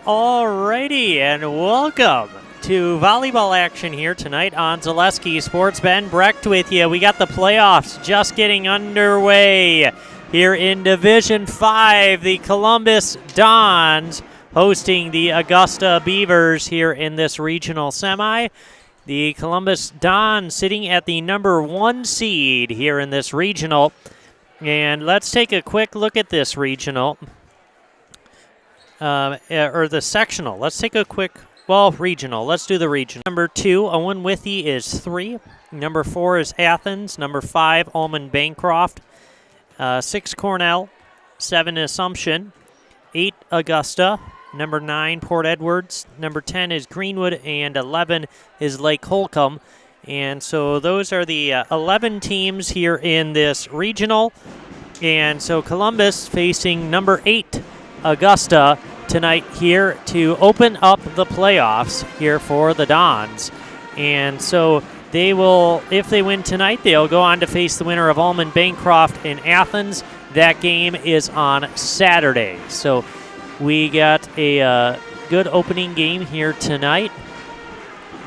Alrighty, and welcome to volleyball action here tonight on Zaleski Sports. Ben Brecht with you. We got the playoffs just getting underway here in Division 5. The Columbus Dons hosting the Augusta Beavers here in this regional semi. The Columbus Dons sitting at the number 1 seed here in this regional. And let's take a quick look at this regional. Or the sectional. Let's take a quick, regional. Let's do the regional. Number 2, Owen Withee is 3. Number 4 is Athens. Number 5, Almond Bancroft. 6, Cornell. 7, Assumption. 8, Augusta. Number 9, Port Edwards. Number 10 is Greenwood. And 11 is Lake Holcomb. And so those are the 11 teams here in this regional. And so Columbus facing number 8, Augusta, tonight here to open up the playoffs here for the Dons. And so they will, if they win tonight, they'll go on to face the winner of Almond Bancroft in Athens. That game is on Saturday. So we got a good opening game here tonight.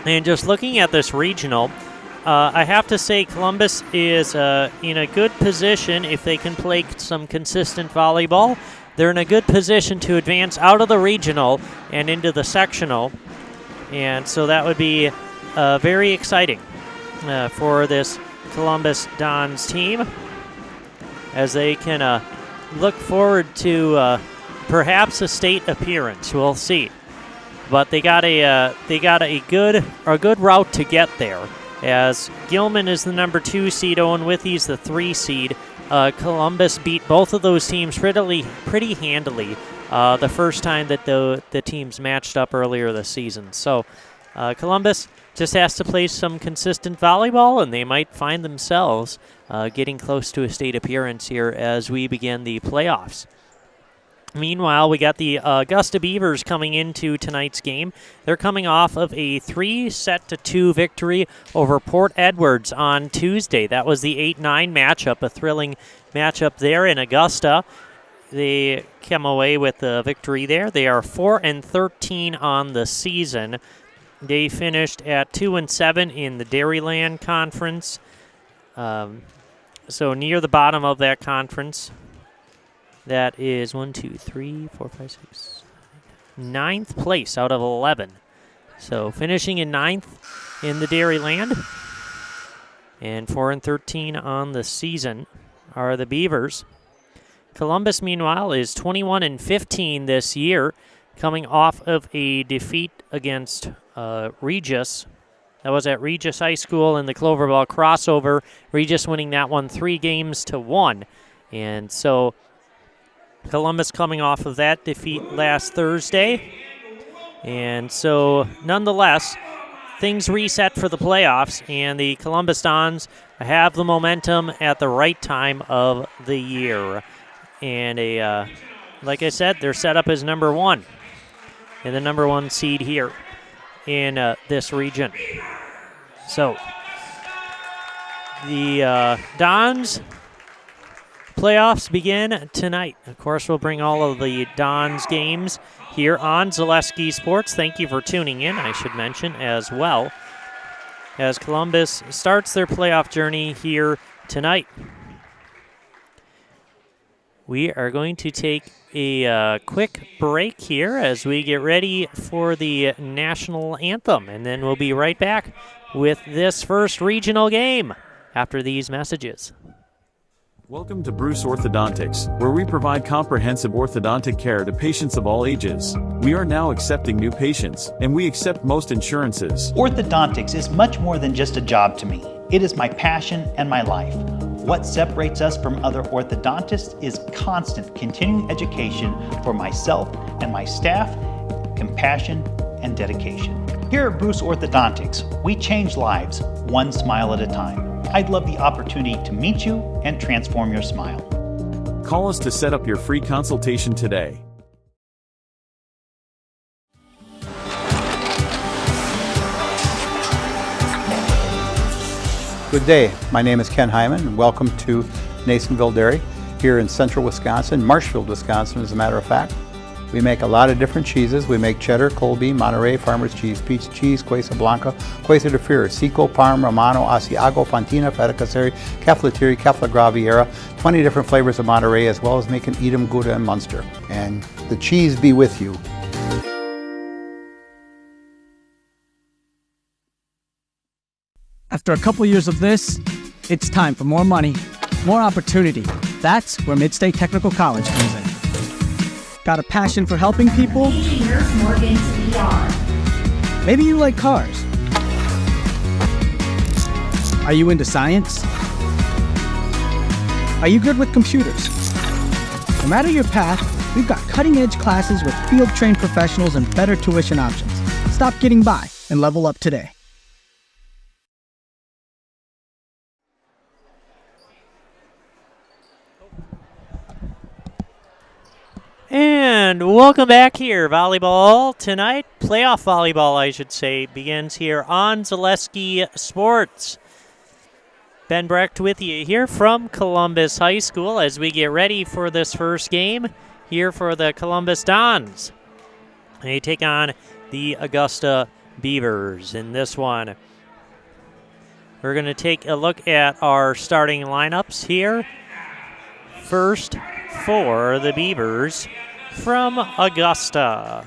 And just looking at this regional, I have to say Columbus is in a good position if they can play some consistent volleyball. They're in a good position to advance out of the regional and into the sectional. And so that would be very exciting for this Columbus Dons team as they can look forward to perhaps a state appearance. We'll see. But they got a good route to get there, as Gilman is the number 2 seed, Owen Withee's the 3 seed. Columbus beat both of those teams pretty handily the first time that the teams matched up earlier this season. So Columbus just has to play some consistent volleyball, and they might find themselves getting close to a state appearance here as we begin the playoffs. Meanwhile, we got the Augusta Beavers coming into tonight's game. They're coming off of a 3-2 victory over Port Edwards on Tuesday. That was the 8-9 matchup, a thrilling matchup there in Augusta. They came away with the victory there. They are 4-13 on the season. They finished at 2-7 in the Dairyland Conference, so near the bottom of that conference. That is 9th place out of 11. So finishing in 9th in the Dairyland. And 4-13 on the season are the Beavers. Columbus, meanwhile, is 21-15 this year, coming off of a defeat against Regis. That was at Regis High School in the Cloverball crossover. Regis winning that one 3-1. And so Columbus coming off of that defeat last Thursday. And so, nonetheless, things reset for the playoffs, and the Columbus Dons have the momentum at the right time of the year. And, like I said, they're set up as number 1 and the number 1 seed here in this region. So, the Dons playoffs begin tonight. Of course, we'll bring all of the Dons games here on Zaleski Sports. Thank you for tuning in, I should mention, as well, as Columbus starts their playoff journey here tonight. We are going to take a quick break here as we get ready for the national anthem, and then we'll be right back with this first regional game after these messages. Welcome to Bruce Orthodontics, where we provide comprehensive orthodontic care to patients of all ages. We are now accepting new patients, and we accept most insurances. Orthodontics is much more than just a job to me. It is my passion and my life. What separates us from other orthodontists is constant continuing education for myself and my staff, compassion, and dedication. Here at Bruce Orthodontics, we change lives one smile at a time. I'd love the opportunity to meet you and transform your smile. Call us to set up your free consultation today. Good day. My name is Ken Hyman, and welcome to Nasonville Dairy here in central Wisconsin, Marshfield, Wisconsin, as a matter of fact. We make a lot of different cheeses. We make cheddar, Colby, Monterey, Farmer's Cheese, Peach Cheese, Quesa Blanca, Quesa de Fir, Seco, Parm, Romano, Asiago, Fontina, Feta Caseri, Cafetieri, Cafla Graviera, 20 different flavors of Monterey, as well as making Edam, Gouda, and Munster. And the cheese be with you. After a couple years of this, it's time for more money, more opportunity. That's where Midstate Technical College comes in. Got a passion for helping people? Maybe you like cars. Are you into science? Are you good with computers? No matter your path, we've got cutting-edge classes with field-trained professionals and better tuition options. Stop getting by and level up today. And welcome back here. Volleyball tonight, playoff volleyball, I should say, begins here on Zaleski Sports. Ben Brecht with you here from Columbus High School as we get ready for this first game here for the Columbus Dons. They take on the Augusta Beavers in this one. We're going to take a look at our starting lineups here. First for the Beavers from Augusta.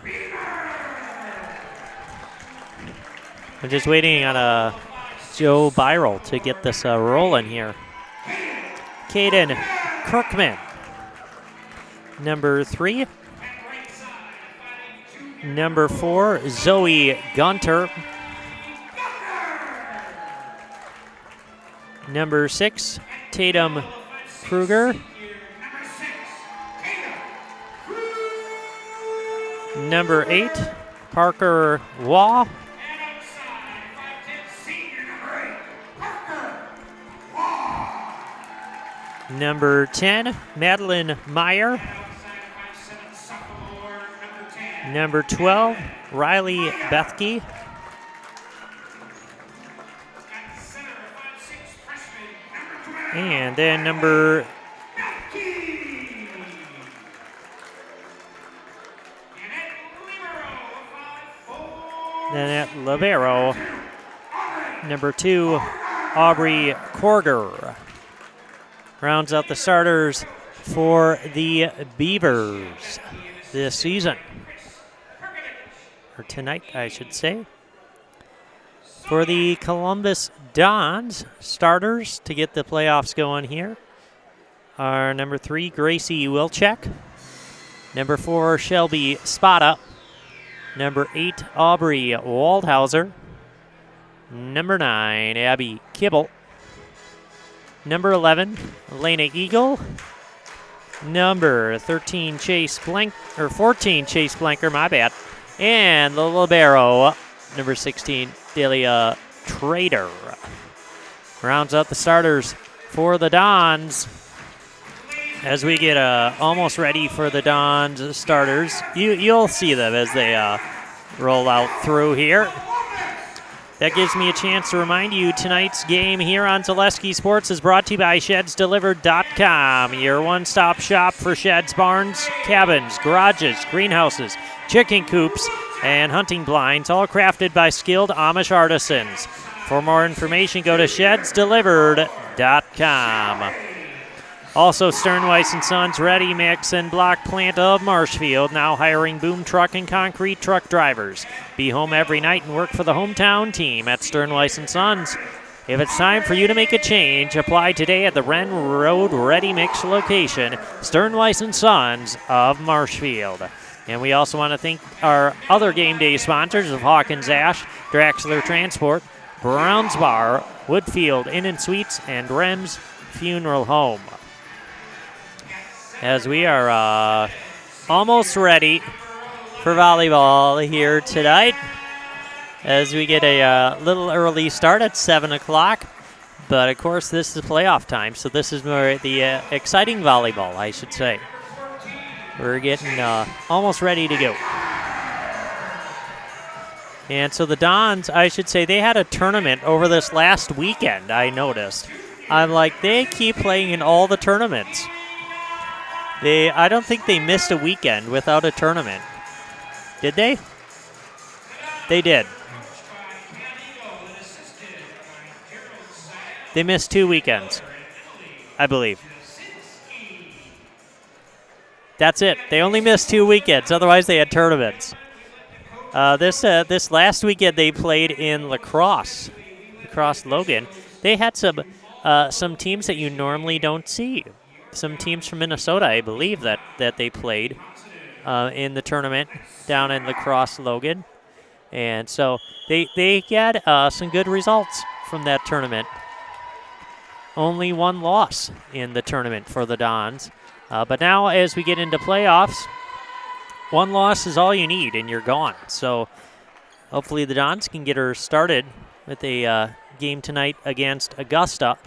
I'm just waiting on Joe Byrel to get this rolling here. Caden Kirkman, number 3. Number 4, Zoe Gunter. Number 6, Tatum Kruger. Number 8, Parker Waugh. Number 10, Madeline Meyer. Number 12, Riley Bethke. And then number Nanette Libero. Number 2, Aubrey Korger. Rounds out the starters for the Beavers this season. Or tonight, I should say. For the Columbus Dons, starters to get the playoffs going here are number 3, Gracie Wilczek. Number 4, Shelby Spada. Number 8, Aubrey Waldhauser. Number 9, Abby Kibble. Number 11, Elena Eagle. Number 13, 14, Chase Blanker, my bad. And the libero, number 16, Delia Trader. Rounds out the starters for the Dons. As we get almost ready for the Dons starters, you'll see them as they roll out through here. That gives me a chance to remind you tonight's game here on Zaleski Sports is brought to you by ShedsDelivered.com, your one-stop shop for sheds, barns, cabins, garages, greenhouses, chicken coops, and hunting blinds, all crafted by skilled Amish artisans. For more information, go to ShedsDelivered.com. Also, Sternweiss & Sons Ready Mix and Block Plant of Marshfield, now hiring boom truck and concrete truck drivers. Be home every night and work for the hometown team at Sternweiss & Sons. If it's time for you to make a change, apply today at the Wren Road Ready Mix location, Sternweiss & Sons of Marshfield. And we also want to thank our other game day sponsors of Hawkins Ash, Draxler Transport, Browns Bar, Woodfield Inn & Suites, and Rem's Funeral Home. As we are almost ready for volleyball here tonight, as we get a little early start at 7 o'clock. But, of course, this is playoff time, so this is more the exciting volleyball, I should say. We're getting almost ready to go. And so the Dons, I should say, they had a tournament over this last weekend, I noticed. I'm like, they keep playing in all the tournaments. I don't think they missed a weekend without a tournament. Did they? They did. They missed 2 weekends, I believe. That's it. They only missed 2 weekends. Otherwise, they had tournaments. This last weekend, they played in lacrosse Logan. They had some teams that you normally don't see. Some teams from Minnesota, I believe, that they played in the tournament down in lacrosse Logan. And so they had some good results from that tournament. Only 1 loss in the tournament for the Dons. But now as we get into playoffs, 1 loss is all you need and you're gone. So hopefully the Dons can get her started with a game tonight against Augusta.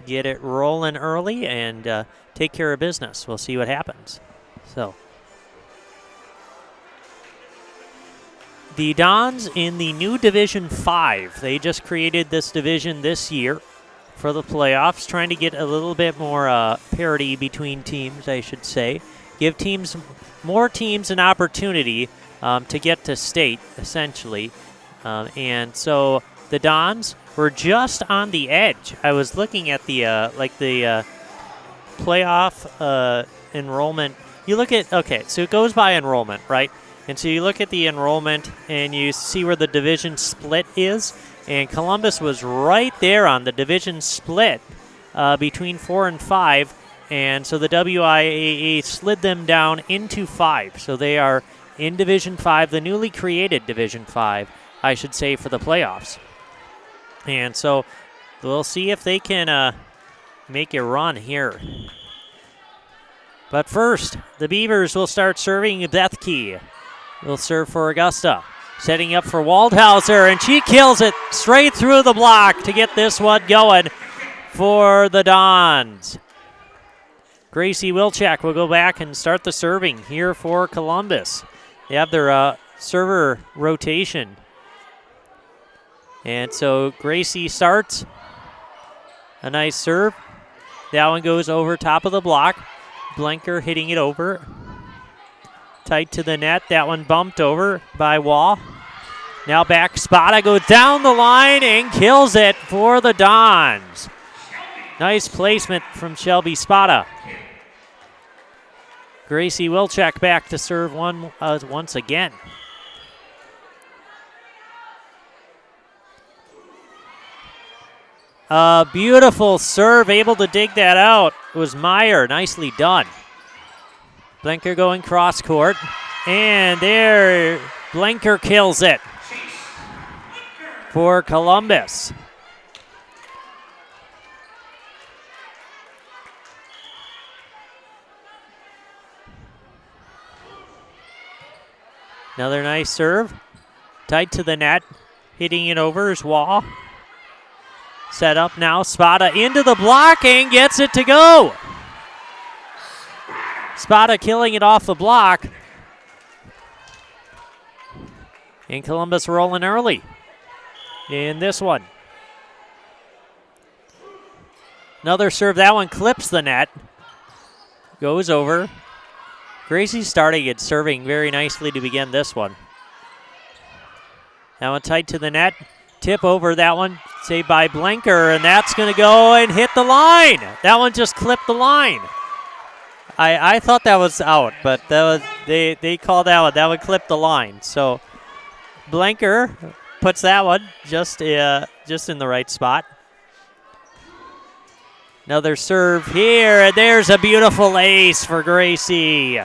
Get it rolling early and take care of business. We'll see what happens. So the Dons in the new Division 5. They just created this division this year for the playoffs, trying to get a little bit more parity between teams, I should say. Give more teams an opportunity to get to state, essentially. And so the Dons were just on the edge. I was looking at the playoff enrollment. You look at, okay, so it goes by enrollment, right? And so you look at the enrollment and you see where the division split is. And Columbus was right there on the division split between 4 and 5. And so the WIAA slid them down into 5. So they are in Division 5, the newly created Division 5, I should say, for the playoffs. And so we'll see if they can make a run here. But first, the Beavers will start serving. Bethke will serve for Augusta. Setting up for Waldhauser, and she kills it straight through the block to get this one going for the Dons. Gracie Wilczek will go back and start the serving here for Columbus. They have their server rotation. And so Gracie starts. A nice serve. That one goes over top of the block. Blanker hitting it over. Tight to the net. That one bumped over by Wall. Now back. Spada goes down the line and kills it for the Dons. Nice placement from Shelby Spada. Gracie Wilczek back to serve once again. Beautiful serve, able to dig that out. It was Meyer, nicely done. Blanker going cross court, and there, Blanker kills it for Columbus. Another nice serve, tight to the net, hitting it over is Wall. Set up now, Spada into the block and gets it to go. Spada killing it off the block. And Columbus rolling early in this one. Another serve, that one clips the net. Goes over. Gracie's starting it, serving very nicely to begin this one. That one tight to the net. Tip over that one, saved by Blanker, and that's going to go and hit the line. That one just clipped the line. I thought that was out, but that was, they called that one. That one clipped the line. So Blanker puts that one just in the right spot. Another serve here, and there's a beautiful ace for Gracie.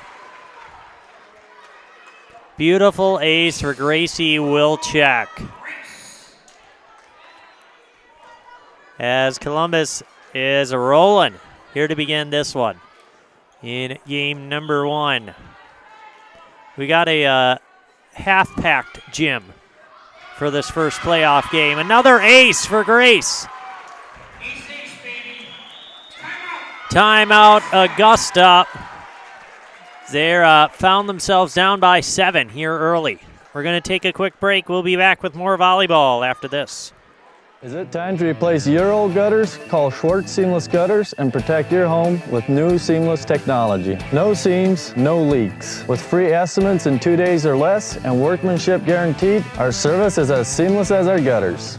Beautiful ace for Gracie Wilczek. As Columbus is rolling here to begin this one in game number 1. We got a half-packed gym for this first playoff game. Another ace for Grace. Timeout, Augusta. They found themselves down by 7 here early. We're going to take a quick break. We'll be back with more volleyball after this. Is it time to replace your old gutters? Call Schwartz Seamless Gutters and protect your home with new seamless technology. No seams, no leaks. With free estimates in 2 days or less and workmanship guaranteed, our service is as seamless as our gutters.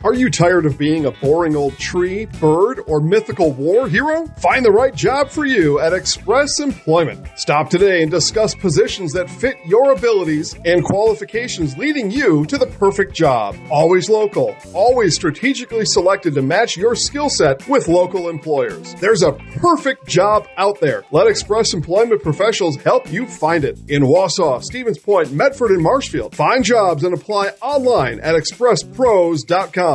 Are you tired of being a boring old tree, bird, or mythical war hero? Find the right job for you at Express Employment. Stop today and discuss positions that fit your abilities and qualifications, leading you to the perfect job. Always local, always strategically selected to match your skill set with local employers. There's a perfect job out there. Let Express Employment professionals help you find it. In Wausau, Stevens Point, Medford, and Marshfield. Find jobs and apply online at expresspros.com.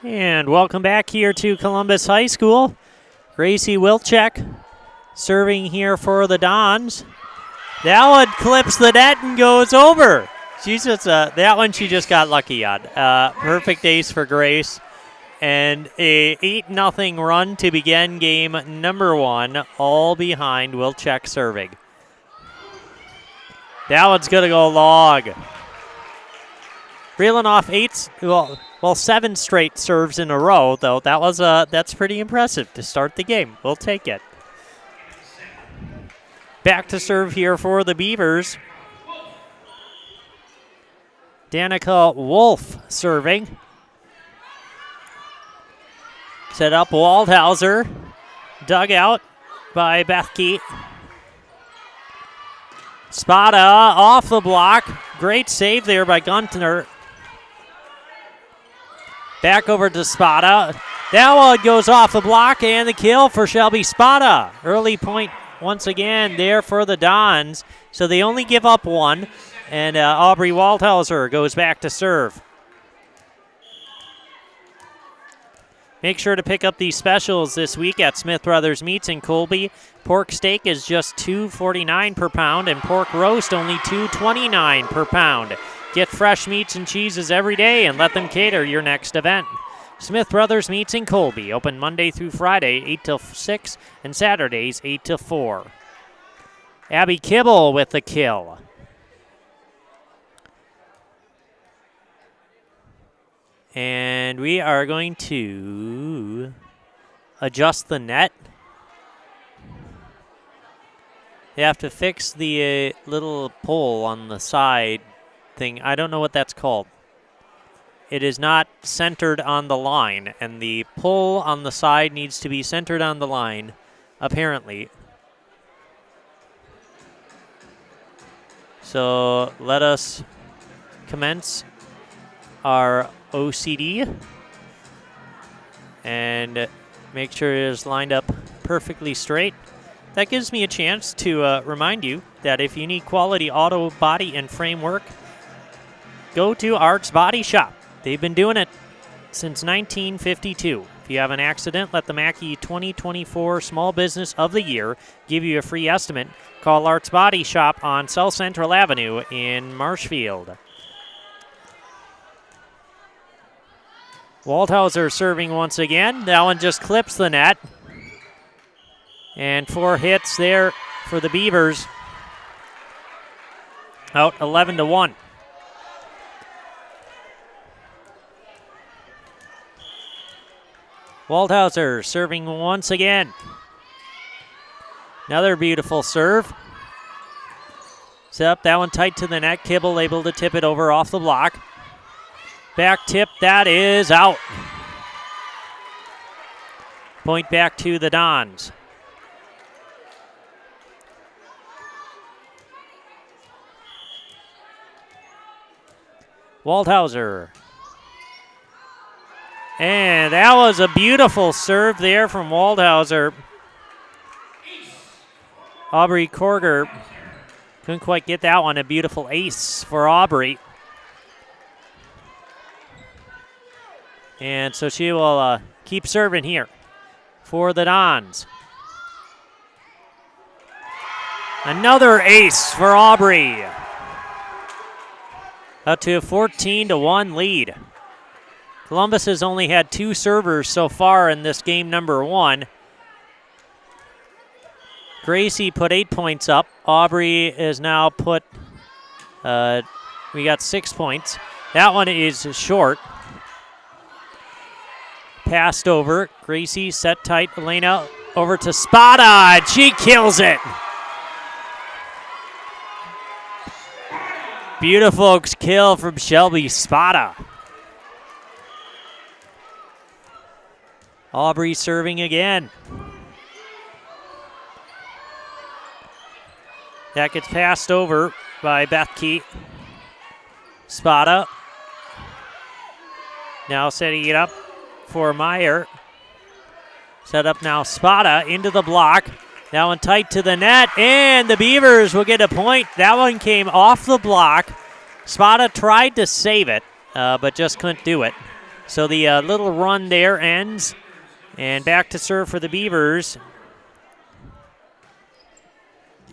And welcome back here to Columbus High School. Gracie Wilczek serving here for the Dons. That one clips the net and goes over. She's just that one she just got lucky on. Perfect ace for Grace. And a 8-0 run to begin game number 1, all behind Wilczek serving. That one's going to go long. Reeling off 7 straight serves in a row, though. That's pretty impressive to start the game. We'll take it. Back to serve here for the Beavers. Danica Wolf serving. Set up Waldhauser. Dug out by Beth Keat. Spada off the block. Great save there by Guntner. Back over to Spada. That one goes off the block, and the kill for Shelby Spada. Early point once again there for the Dons. So they only give up 1, and Aubrey Waldhauser goes back to serve. Make sure to pick up these specials this week at Smith Brothers Meats in Colby. Pork steak is just $2.49 per pound, and pork roast only $2.29 per pound. Get fresh meats and cheeses every day and let them cater your next event. Smith Brothers Meats in Colby, open Monday through Friday, 8 till 6, and Saturdays, 8 till 4. Abby Kibble with the kill. And we are going to adjust the net. They have to fix the little pole on the side thing. I don't know what that's called. It is not centered on the line, and the pole on the side needs to be centered on the line, apparently. So let us commence our OCD and make sure it is lined up perfectly straight. That gives me a chance to remind you that if you need quality auto body and frame work, go to Arts Body Shop. They've been doing it since 1952. If you have an accident, let the Mackey 2024 Small Business of the Year give you a free estimate. Call Arts Body Shop on South Central Avenue in Marshfield. Waldhauser serving once again. That one just clips the net. And 4 hits there for the Beavers. Out 11-1. Waldhauser serving once again. Another beautiful serve. Set up that one tight to the net. Kibble able to tip it over off the block. Back tip, that is out. Point back to the Dons. Waldhauser. And that was a beautiful serve there from Waldhauser. Aubrey Korger couldn't quite get that one. A beautiful ace for Aubrey. And so she will keep serving here for the Dons. Another ace for Aubrey. Up to a 14-1 lead. Columbus has only had 2 servers so far in this game number 1. Gracie put 8 points up. Aubrey has now put We got 6 points. That one is short. Passed over. Gracie set tight. Elena over to Spada, and she kills it. Beautiful kill from Shelby Spada. Aubrey serving again. That gets passed over by Beth Key. Spada. Now setting it up for Meyer. Set up now Spada into the block. That one tight to the net, and the Beavers will get a point. That one came off the block. Spada tried to save it, but just couldn't do it. So the little run there ends, and back to serve for the Beavers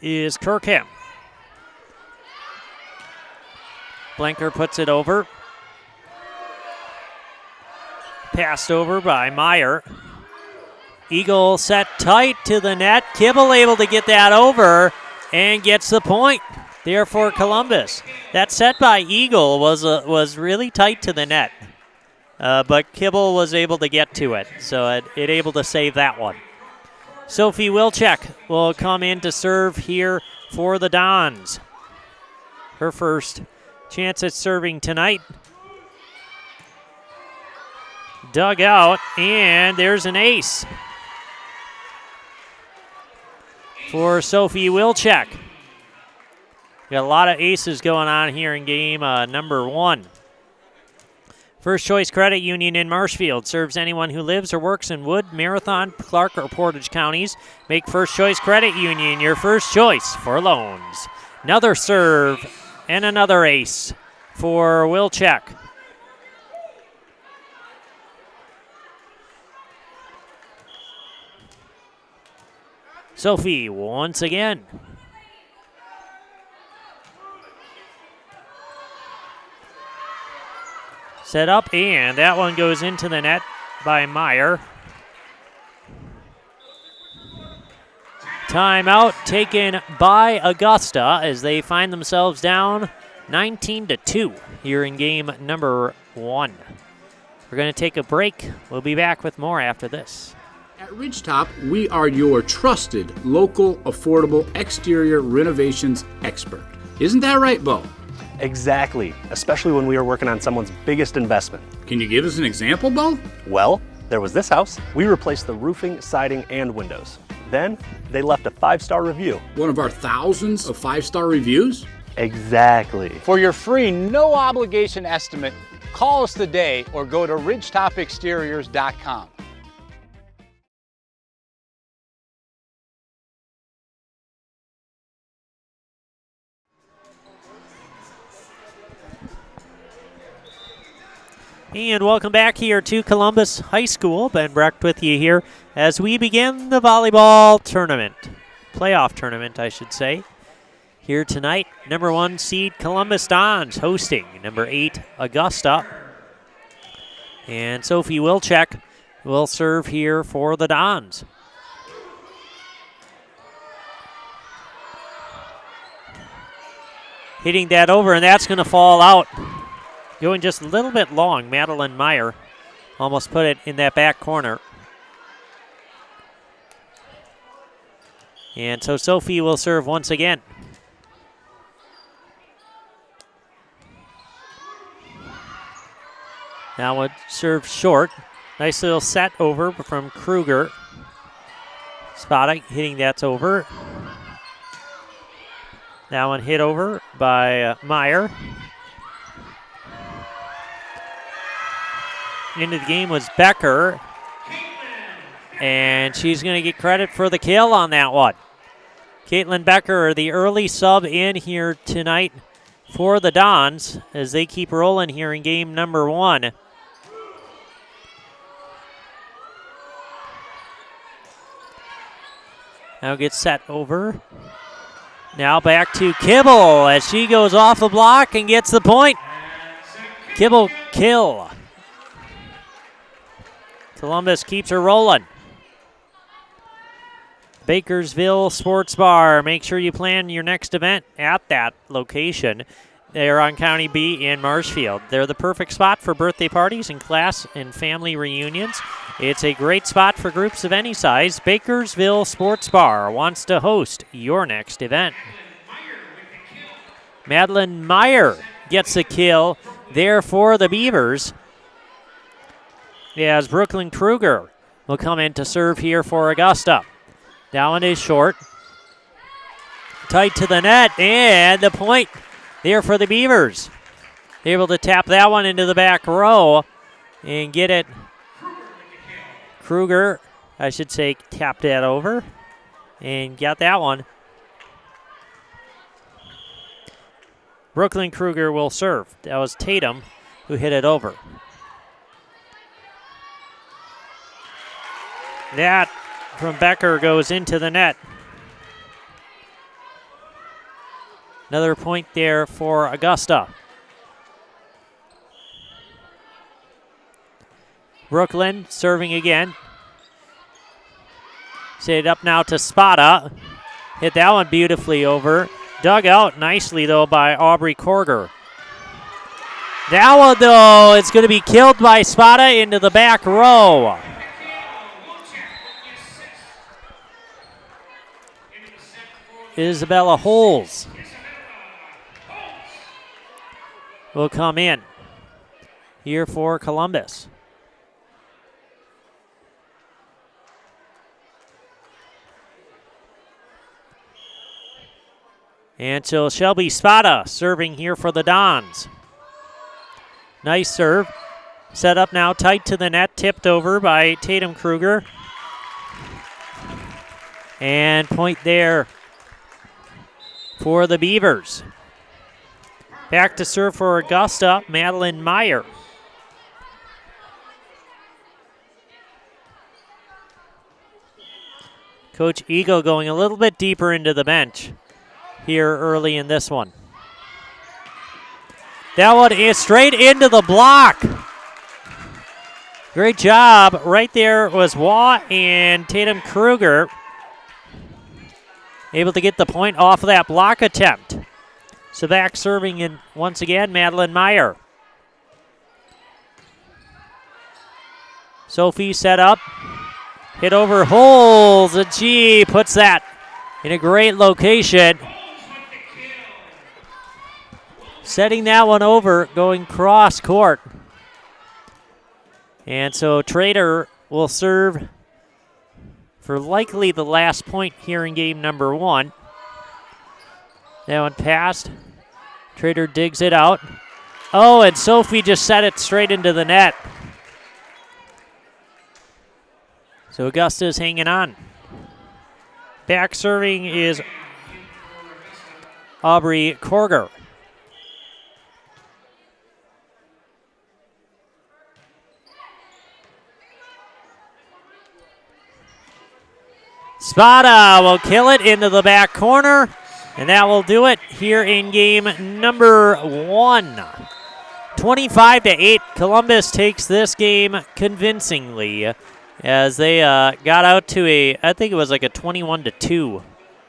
is Kirkham. Blanker puts it over. Passed over by Meyer. Eagle set tight to the net. Kibble able to get that over and gets the point there for Columbus. That set by Eagle was really tight to the net, but Kibble was able to get to it, so it able to save that one. Sophie Wilczek will come in to serve here for the Dons. Her first chance at serving tonight. Dug out, and there's an ace for Sophie Wilczek. Got a lot of aces going on here in game number 1. First Choice Credit Union in Marshfield serves anyone who lives or works in Wood, Marathon, Clark, or Portage counties. Make First Choice Credit Union your first choice for loans. Another serve and another ace for Wilczek. Sophie once again. Set up, and that one goes into the net by Meyer. Timeout taken by Augusta as they find themselves down 19-2 here in game number 1. We're going to take a break. We'll be back with more after this. At Ridgetop, we are your trusted, local, affordable exterior renovations expert. Isn't that right, Bo? Exactly, especially when we are working on someone's biggest investment. Can you give us an example, Bo? Well, there was this house. We replaced the roofing, siding, and windows. Then, they left a 5-star review. One of our thousands of 5-star reviews? Exactly. For your free, no-obligation estimate, call us today or go to ridgetopexteriors.com. And welcome back here to Columbus High School. Ben Brecht with you here as we begin the volleyball tournament. Playoff tournament, I should say. Here tonight, number 1 seed Columbus Dons hosting number 8 Augusta. And Sophie Wilczek will serve here for the Dons. Hitting that over, and that's going to fall out. Going just a little bit long. Madeline Meyer almost put it in that back corner. And so Sophie will serve once again. Now would serve short. Nice little set over from Kruger. Spada hitting that's over. That one hit over by Meyer. Into the game was Becker, and she's going to get credit for the kill on that one. Caitlin Becker, the early sub in here tonight for the Dons as they keep rolling here in game number 1. Now gets set over. Now back to Kibble as she goes off the block and gets the point. Kibble kill. Columbus keeps her rolling. Bakersville Sports Bar. Make sure you plan your next event at that location. They're on County B in Marshfield. They're the perfect spot for birthday parties and class and family reunions. It's a great spot for groups of any size. Bakersville Sports Bar wants to host your next event. Madeline Meyer gets a kill there for the Beavers. As Brooklyn Kruger will come in to serve here for Augusta. That one is short. Tight to the net, and the point there for the Beavers. Able to tap that one into the back row and get it. Kruger, I should say, tapped that over and got that one. Brooklyn Kruger will serve. That was Tatum who hit it over. That from Becker goes into the net. Another point there for Augusta. Brooklyn serving again. Set it up now to Spada. Hit that one beautifully over. Dug out nicely, though, by Aubrey Korger. That one, though, it's going to be killed by Spada into the back row. Isabella Holes will come in here for Columbus. And so Shelby Spada serving here for the Dons. Nice serve. Set up now tight to the net, tipped over by Tatum Kruger. And point there for the Beavers. Back to serve for Augusta, Madeline Meyer. Coach Eagle going a little bit deeper into the bench here early in this one. That one is straight into the block. Great job. Right there was Waugh and Tatum Kruger able to get the point off of that block attempt. So back serving in once again, Madeline Meyer. Sophie set up. Hit over Holes, and she puts that in a great location. Setting that one over, going cross court. And so Trader will serve for likely the last point here in game number 1. That one passed. Trader digs it out. Oh, and Sophie just set it straight into the net. So Augusta is hanging on. Back serving is Aubrey Korger. Spada will kill it into the back corner, and that will do it here in game number 1. 25-8, Columbus takes this game convincingly as they got out to I think it was like a 21-2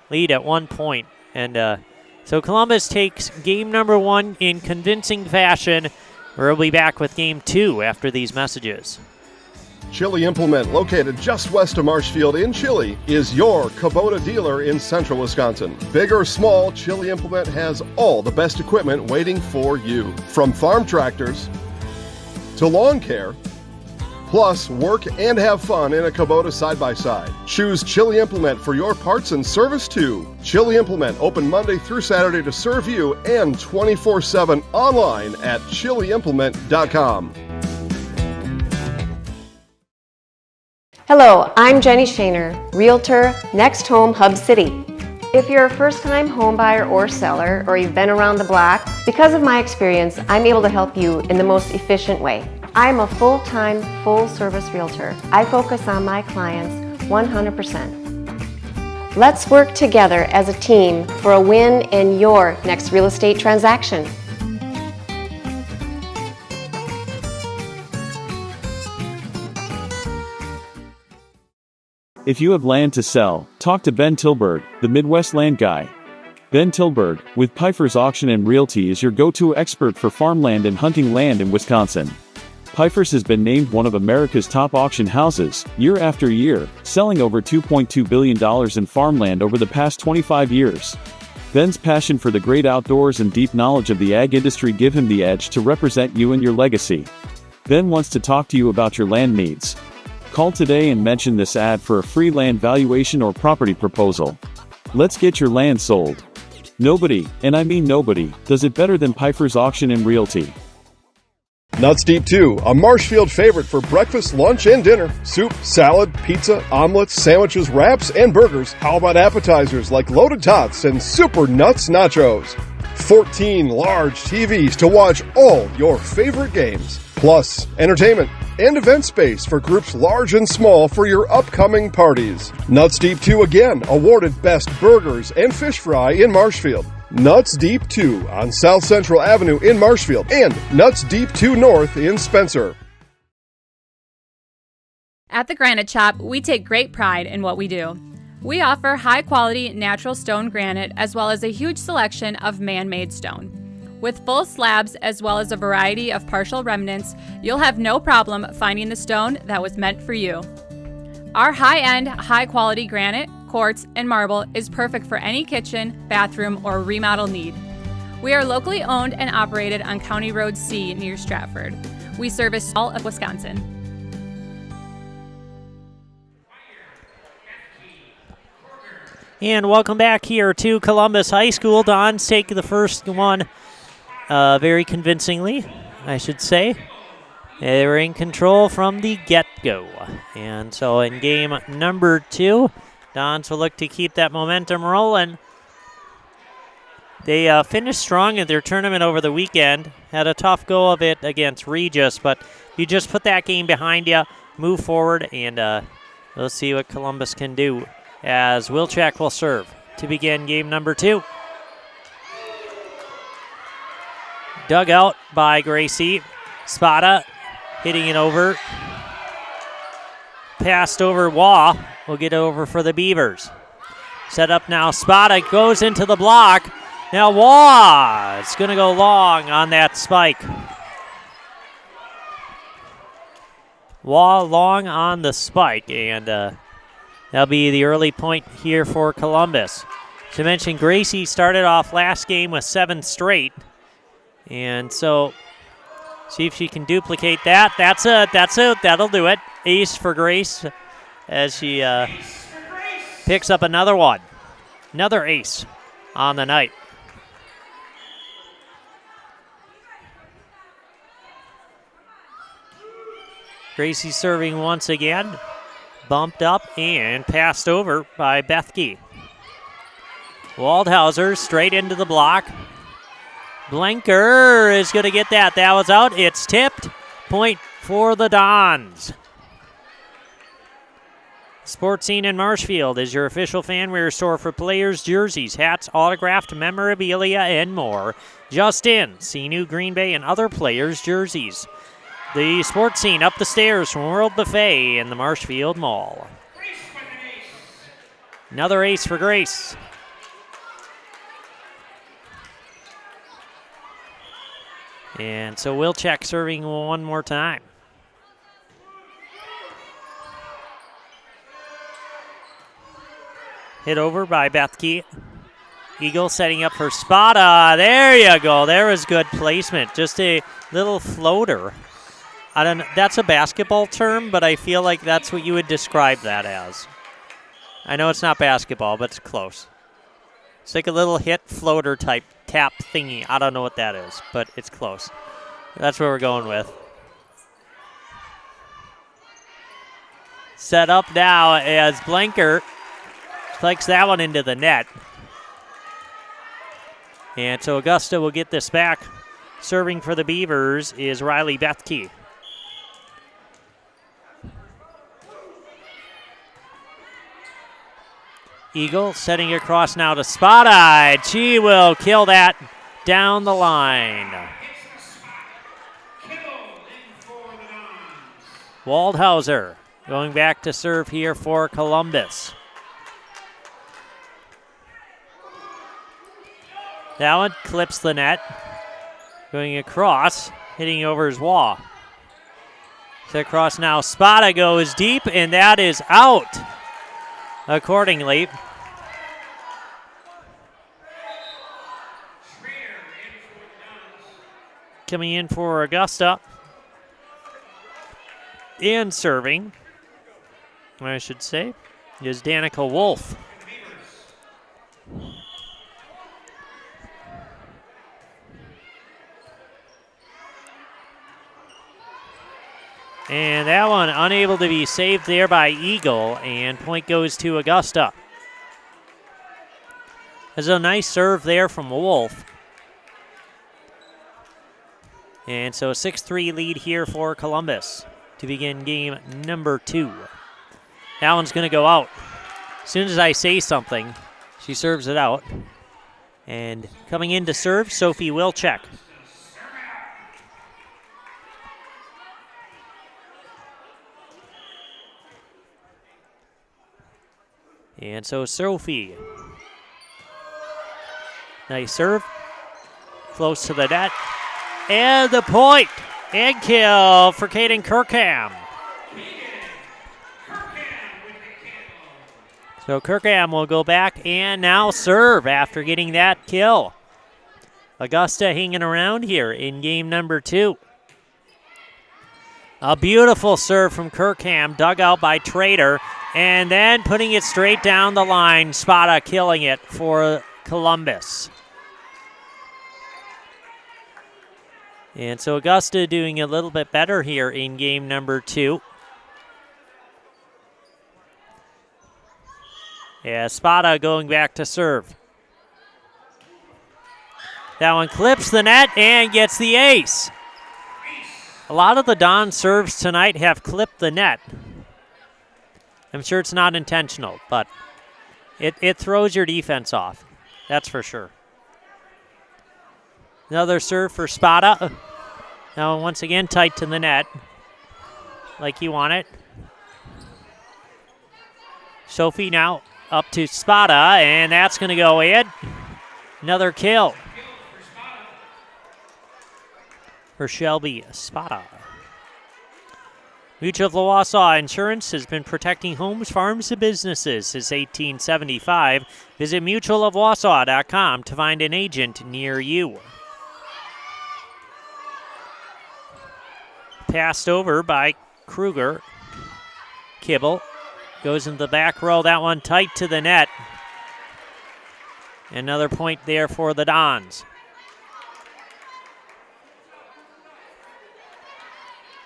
lead at one point. And so Columbus takes game number 1 in convincing fashion. We'll be back with game 2 after these messages. Chili Implement, located just west of Marshfield in Chili, is your Kubota dealer in central Wisconsin. Big or small, Chili Implement has all the best equipment waiting for you. From farm tractors to lawn care, plus work and have fun in a Kubota side-by-side. Choose Chili Implement for your parts and service too. Chili Implement, open Monday through Saturday to serve you and 24/7 online at chiliimplement.com. Hello, I'm Jenny Shaner, Realtor, Next Home Hub City. If you're a first-time home buyer or seller, or you've been around the block, because of my experience, I'm able to help you in the most efficient way. I'm a full-time, full-service realtor. I focus on my clients 100%. Let's work together as a team for a win in your next real estate transaction. If you have land to sell, talk to Ben Tilburg, the Midwest Land Guy. Ben Tilburg, with Pfeiffer's Auction and Realty, is your go-to expert for farmland and hunting land in Wisconsin. Pfeiffer's has been named one of America's top auction houses, year after year, selling over $2.2 billion in farmland over the past 25 years. Ben's passion for the great outdoors and deep knowledge of the ag industry give him the edge to represent you and your legacy. Ben wants to talk to you about your land needs. Call today and mention this ad for a free land valuation or property proposal. Let's get your land sold. Nobody, and I mean nobody, does it better than Pfeiffer's Auction and Realty. Nuts Deep 2, a Marshfield favorite for breakfast, lunch, and dinner. Soup, salad, pizza, omelets, sandwiches, wraps, and burgers. How about appetizers like loaded tots and super nuts nachos? 14 large TVs to watch all your favorite games. Plus, entertainment and event space for groups large and small for your upcoming parties. Nuts Deep 2 again, awarded Best Burgers and Fish Fry in Marshfield. Nuts Deep 2 on South Central Avenue in Marshfield and Nuts Deep 2 North in Spencer. At the Granite Shop, we take great pride in what we do. We offer high-quality natural stone granite as well as a huge selection of man-made stone. With full slabs as well as a variety of partial remnants, you'll have no problem finding the stone that was meant for you. Our high-end, high-quality granite, quartz, and marble is perfect for any kitchen, bathroom, or remodel need. We are locally owned and operated on County Road C near Stratford. We service all of Wisconsin. And welcome back here to Columbus High School. Dons take the first one very convincingly, I should say. They were in control from the get-go. And so in game number 2, Dons will look to keep that momentum rolling. They finished strong in their tournament over the weekend. Had a tough go of it against Regis, but you just put that game behind you, move forward, and we'll see what Columbus can do as Wilczek will serve to begin game number 2. Dug out by Gracie. Spada hitting it over. Passed over Waugh. Will get over for the Beavers. Set up now. Spada goes into the block. Now Waugh is going to go long on that spike. Waugh long on the spike, and that'll be the early point here for Columbus. To mention, Gracie started off last game with 7 straight, and so see if she can duplicate that. That's it. That'll do it. Ace for Grace as she picks up another one. Another ace on the night. Gracie serving once again. Bumped up and passed over by Bethke. Waldhauser straight into the block. Blanker is going to get that. That was out. It's tipped. Point for the Dons. Sports Scene in Marshfield is your official fanwear store for players' jerseys, hats, autographed memorabilia, and more. Just in, see new Green Bay and other players' jerseys. The Sports Scene up the stairs from World Buffet in the Marshfield Mall. Another ace for Grace. And so Wilczek serving one more time. Hit over by Bethke. Eagle setting up for Spada. There you go. There was good placement. Just a little floater. I don't know. That's a basketball term, but I feel like that's what you would describe that as. I know it's not basketball, but it's close. It's like a little hit floater type tap thingy. I don't know what that is, but it's close. That's what we're going with. Set up now as Blanker spikes that one into the net. And so Augusta will get this back. Serving for the Beavers is Riley Bethke. Eagle setting across now to Spada. She will kill that down the line. Waldhauser going back to serve here for Columbus. That one clips the net. Going across, hitting over his wall. Set across now. Spada goes deep, and that is out accordingly. Coming in for Augusta. And serving, I should say, is Danica Wolf. And that one unable to be saved there by Eagle, and point goes to Augusta. There's a nice serve there from Wolf. And so a 6-3 lead here for Columbus to begin game number 2. That one's going to go out. As soon as I say something, she serves it out. And coming in to serve, Sophie Wilczek. And so Sophie. Nice serve. Close to the net. And the point. And kill for Caden Kirkham. So Kirkham will go back and now serve after getting that kill. Augusta hanging around here in game number 2. A beautiful serve from Kirkham, dug out by Trader, and then putting it straight down the line. Spada killing it for Columbus. And so Augusta doing a little bit better here in game number 2. Yeah, Spada going back to serve. That one clips the net and gets the ace. A lot of the Don serves tonight have clipped the net. I'm sure it's not intentional, but it throws your defense off. That's for sure. Another serve for Spada. Now once again tight to the net, like you want it. Sophie now up to Spada, and that's going to go in. Another kill for Shelby Spada. Mutual of Wausau Insurance has been protecting homes, farms, and businesses since 1875. Visit mutualofwausau.com to find an agent near you. Passed over by Kruger. Kibble goes into the back row. That one tight to the net. Another point there for the Dons.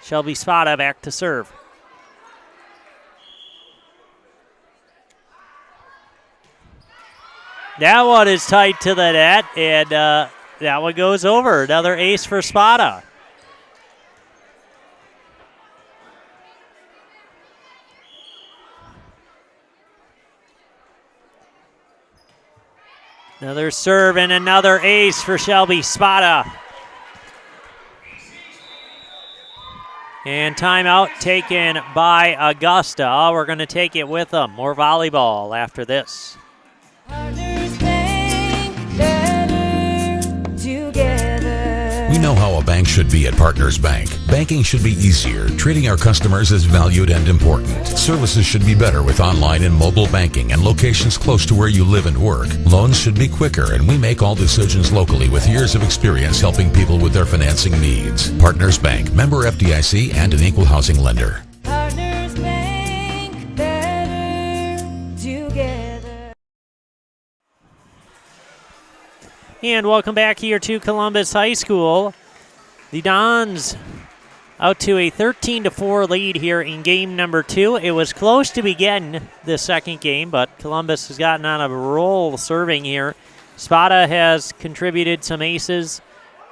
Shelby Spada back to serve. That one is tight to the net, and that one goes over. Another ace for Spada. Another serve and another ace for Shelby Spada. And timeout taken by Augusta. We're going to take it with them. More volleyball after this. We know how a bank should be at Partners Bank. Banking should be easier. Treating our customers as valued and important. Services should be better with online and mobile banking and locations close to where you live and work. Loans should be quicker, and we make all decisions locally with years of experience helping people with their financing needs. Partners Bank, member FDIC, and an equal housing lender. Partners Bank, better together. And welcome back here to Columbus High School. The Dons out to a 13-4 lead here in game number 2. It was close to begin the second game, but Columbus has gotten on a roll serving here. Spada has contributed some aces.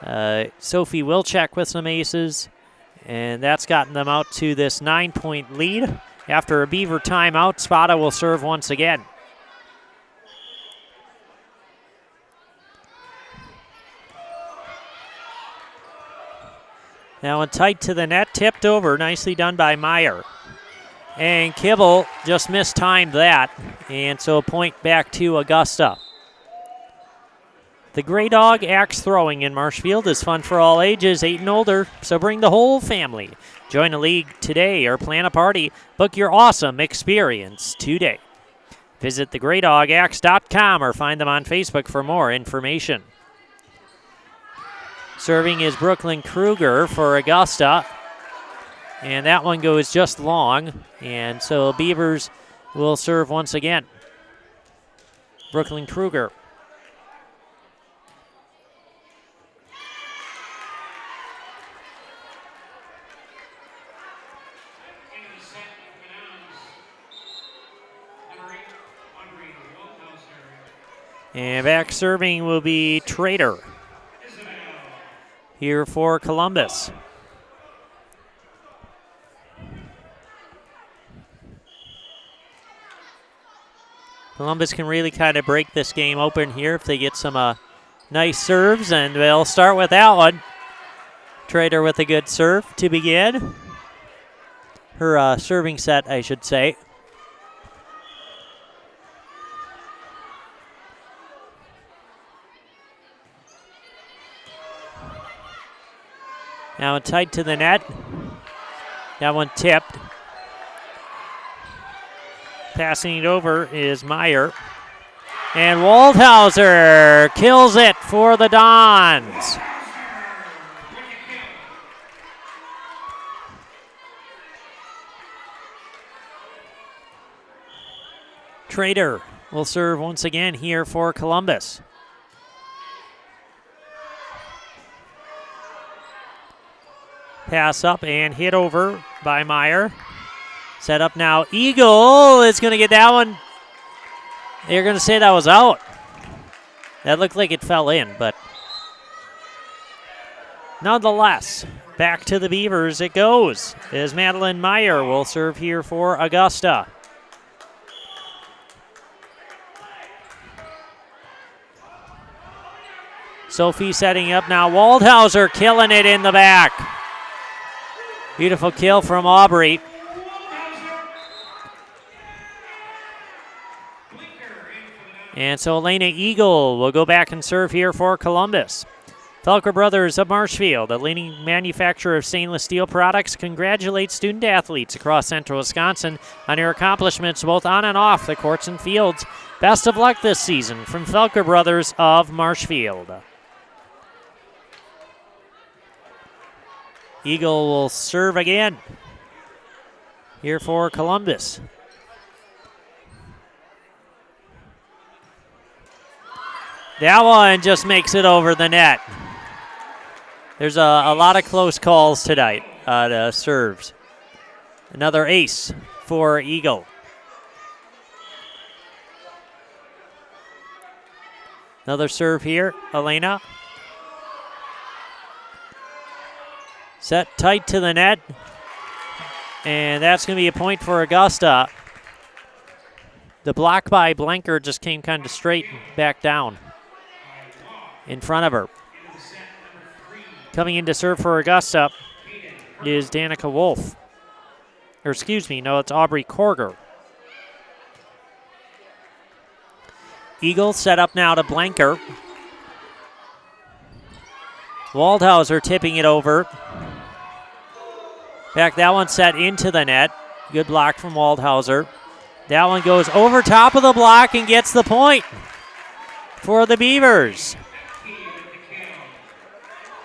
Sophie Wilczek with some aces. And that's gotten them out to this 9-point lead. After a Beaver timeout, Spada will serve once again. That one tight to the net, tipped over. Nicely done by Meyer. And Kibble just mistimed that. And so a point back to Augusta. The Gray Dog Axe Throwing in Marshfield is fun for all ages, 8 and older, so bring the whole family. Join a league today or plan a party. Book your awesome experience today. Visit thegraydogaxe.com or find them on Facebook for more information. Serving is Brooklyn Kruger for Augusta. And that one goes just long. And so Beavers will serve once again. Brooklyn Kruger. And back serving will be Trader here for Columbus. Columbus can really kind of break this game open here if they get some nice serves, and they'll start with that one. Trader with a good serve to begin. Her serving set, I should say. Now tight to the net. That one tipped. Passing it over is Meyer. And Waldhauser kills it for the Dons. Trader will serve once again here for Columbus. Pass up and hit over by Meyer. Set up now. Eagle is going to get that one. They're going to say that was out. That looked like it fell in, but nonetheless, back to the Beavers it goes, as Madeline Meyer will serve here for Augusta. Sophie setting up now. Waldhauser killing it in the back. Beautiful kill from Aubrey. And so Elena Eagle will go back and serve here for Columbus. Felker Brothers of Marshfield, a leading manufacturer of stainless steel products, congratulates student athletes across central Wisconsin on your accomplishments both on and off the courts and fields. Best of luck this season from Felker Brothers of Marshfield. Eagle will serve again here for Columbus. That one just makes it over the net. There's a lot of close calls tonight to serves. Another ace for Eagle. Another serve here, Elena. Set tight to the net. And that's going to be a point for Augusta. The block by Blanker just came kind of straight back down in front of her. Coming in to serve for Augusta is Danica Wolf. Or excuse me, no, it's Aubrey Korger. Eagle set up now to Blanker. Waldhauser tipping it over. Back, that one set into the net. Good block from Waldhauser. That one goes over top of the block and gets the point for the Beavers.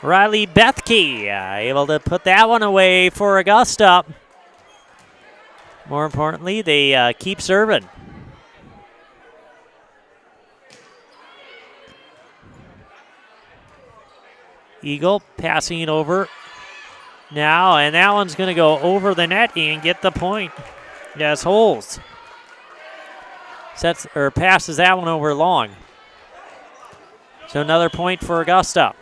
Riley Bethke able to put that one away for Augusta. More importantly, they keep serving. Eagle passing it over now, and that one's going to go over the net and get the point. Yes, holds. Sets or passes that one over long. So another point for Augusta.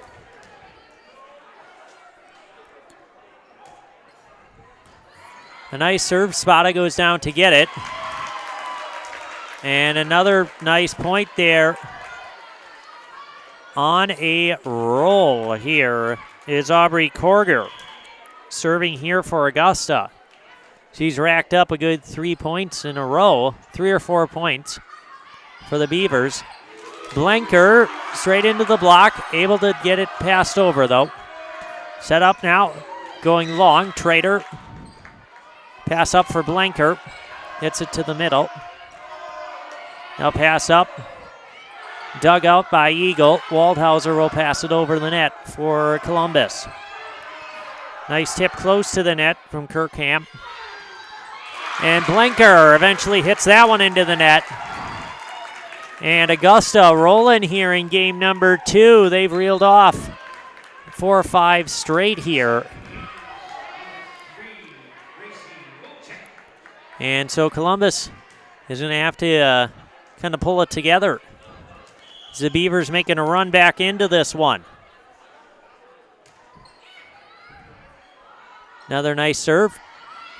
A nice serve. Spada goes down to get it. And another nice point there. On a roll here is Aubrey Korger, serving here for Augusta. She's racked up a good 3 points in a row, 3 or 4 points for the Beavers. Blanker straight into the block, able to get it passed over though. Set up now, going long, Trader. Pass up for Blanker, hits it to the middle. Now pass up, dug out by Eagle. Waldhauser will pass it over the net for Columbus. Nice tip close to the net from Kirkham. And Blanker eventually hits that one into the net. And Augusta rolling here in game number 2. They've reeled off 4 or 5 straight here. And so Columbus is going to have to kind of pull it together. The Beavers making a run back into this one. Another nice serve.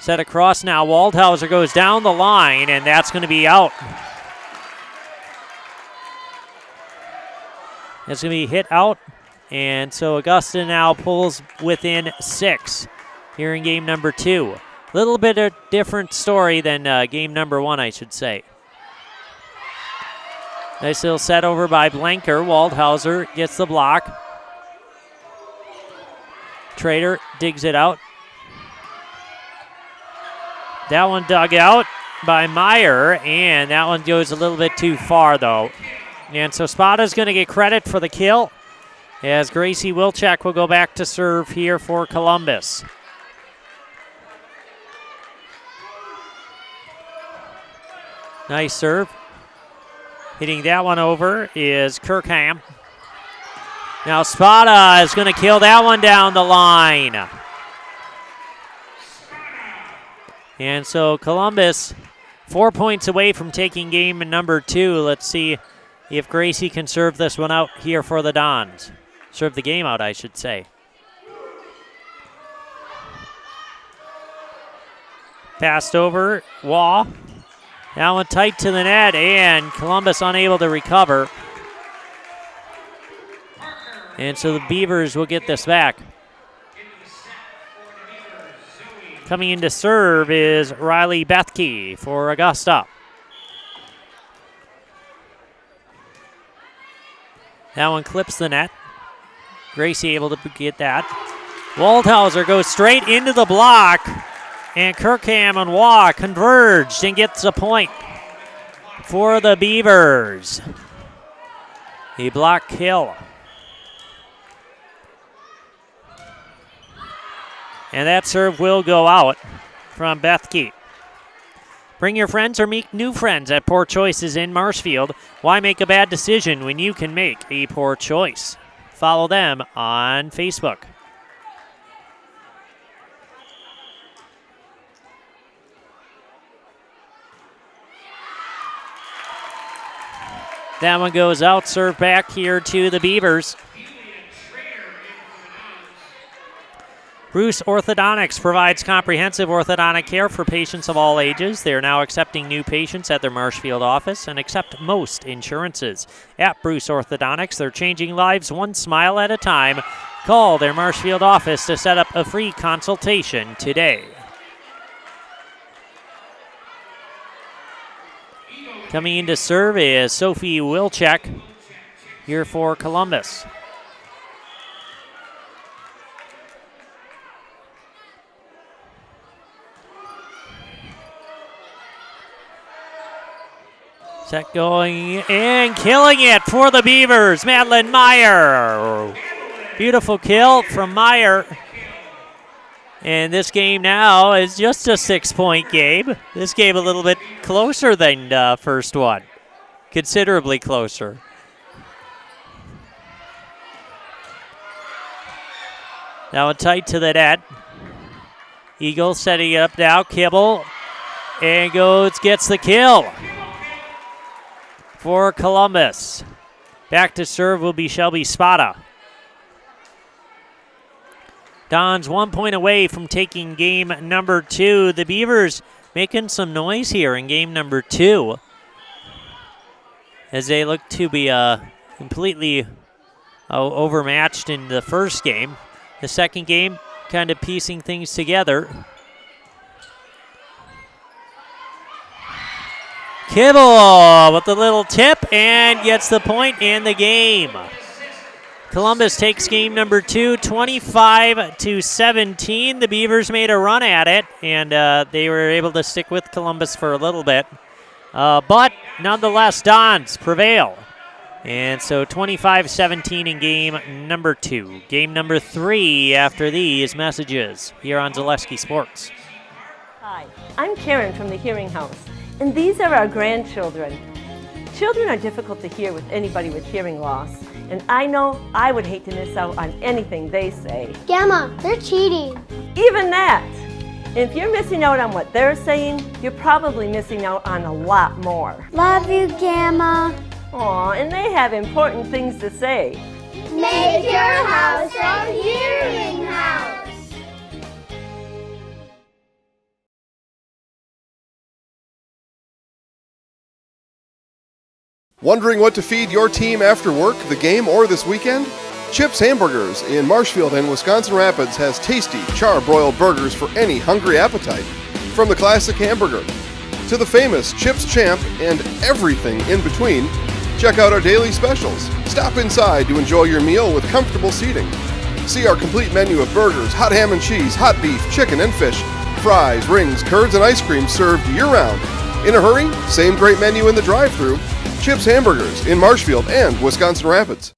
Set across now. Waldhauser goes down the line, and that's going to be out. It's going to be hit out, and so Augusta now pulls within 6 here in game number 2. A little bit of different story than game number 1, I should say. Nice little set over by Blanker. Waldhauser gets the block. Trader digs it out. That one dug out by Meyer, and that one goes a little bit too far, though. And so Spada's going to get credit for the kill, as Gracie Wilczek will go back to serve here for Columbus. Nice serve. Hitting that one over is Kirkham. Now Spada is going to kill that one down the line. And so Columbus 4 points away from taking game number 2. Let's see if Gracie can serve this one out here for the Dons. Serve the game out, I should say. Passed over, Waugh. That one tight to the net, and Columbus unable to recover. And so the Beavers will get this back. Coming in to serve is Riley Bethke for Augusta. That one clips the net. Gracie able to get that. Waldhauser goes straight into the block, and Kirkham and Waugh converged and gets a point for the Beavers. A block kill. And that serve will go out from Bethke. Bring your friends or meet new friends at Poor Choices in Marshfield. Why make a bad decision when you can make a poor choice? Follow them on Facebook. That one goes out, serve back here to the Beavers. Bruce Orthodontics provides comprehensive orthodontic care for patients of all ages. They are now accepting new patients at their Marshfield office and accept most insurances. At Bruce Orthodontics, they're changing lives one smile at a time. Call their Marshfield office to set up a free consultation today. Coming in to serve is Sophie Wilczek here for Columbus. Set going and killing it for the Beavers, Madeline Meyer. Beautiful kill from Meyer. And this game now is just a 6-point game. This game a little bit closer than the first one. Considerably closer. That one tight to the net. Eagle setting it up now. Kibble. And gets the kill for Columbus. Back to serve will be Shelby Spada. Don's 1 point away from taking game number 2. The Beavers making some noise here in game number 2 as they look to be completely overmatched in the first game. The second game kind of piecing things together. Kibble with the little tip and gets the point in the game. Columbus takes game number 2, 25-17. The Beavers made a run at it, and they were able to stick with Columbus for a little bit. But nonetheless, Dons prevail. And so 25-17 in game number 2. Game number 3 after these messages here on Zaleski Sports. Hi, I'm Karen from the Hearing House, and these are our grandchildren. Children are difficult to hear with anybody with hearing loss, and I know I would hate to miss out on anything they say. Gamma, they're cheating. Even that. If you're missing out on what they're saying, you're probably missing out on a lot more. Love you, Gamma. Aw, and they have important things to say. Make your house a hearing house. Wondering what to feed your team after work, the game, or this weekend? Chips Hamburgers in Marshfield and Wisconsin Rapids has tasty, char-broiled burgers for any hungry appetite. From the classic hamburger to the famous Chips Champ and everything in between, check out our daily specials. Stop inside to enjoy your meal with comfortable seating. See our complete menu of burgers, hot ham and cheese, hot beef, chicken and fish, fries, rings, curds, and ice cream served year-round. In a hurry? Same great menu in the drive-thru. Chips Hamburgers in Marshfield and Wisconsin Rapids.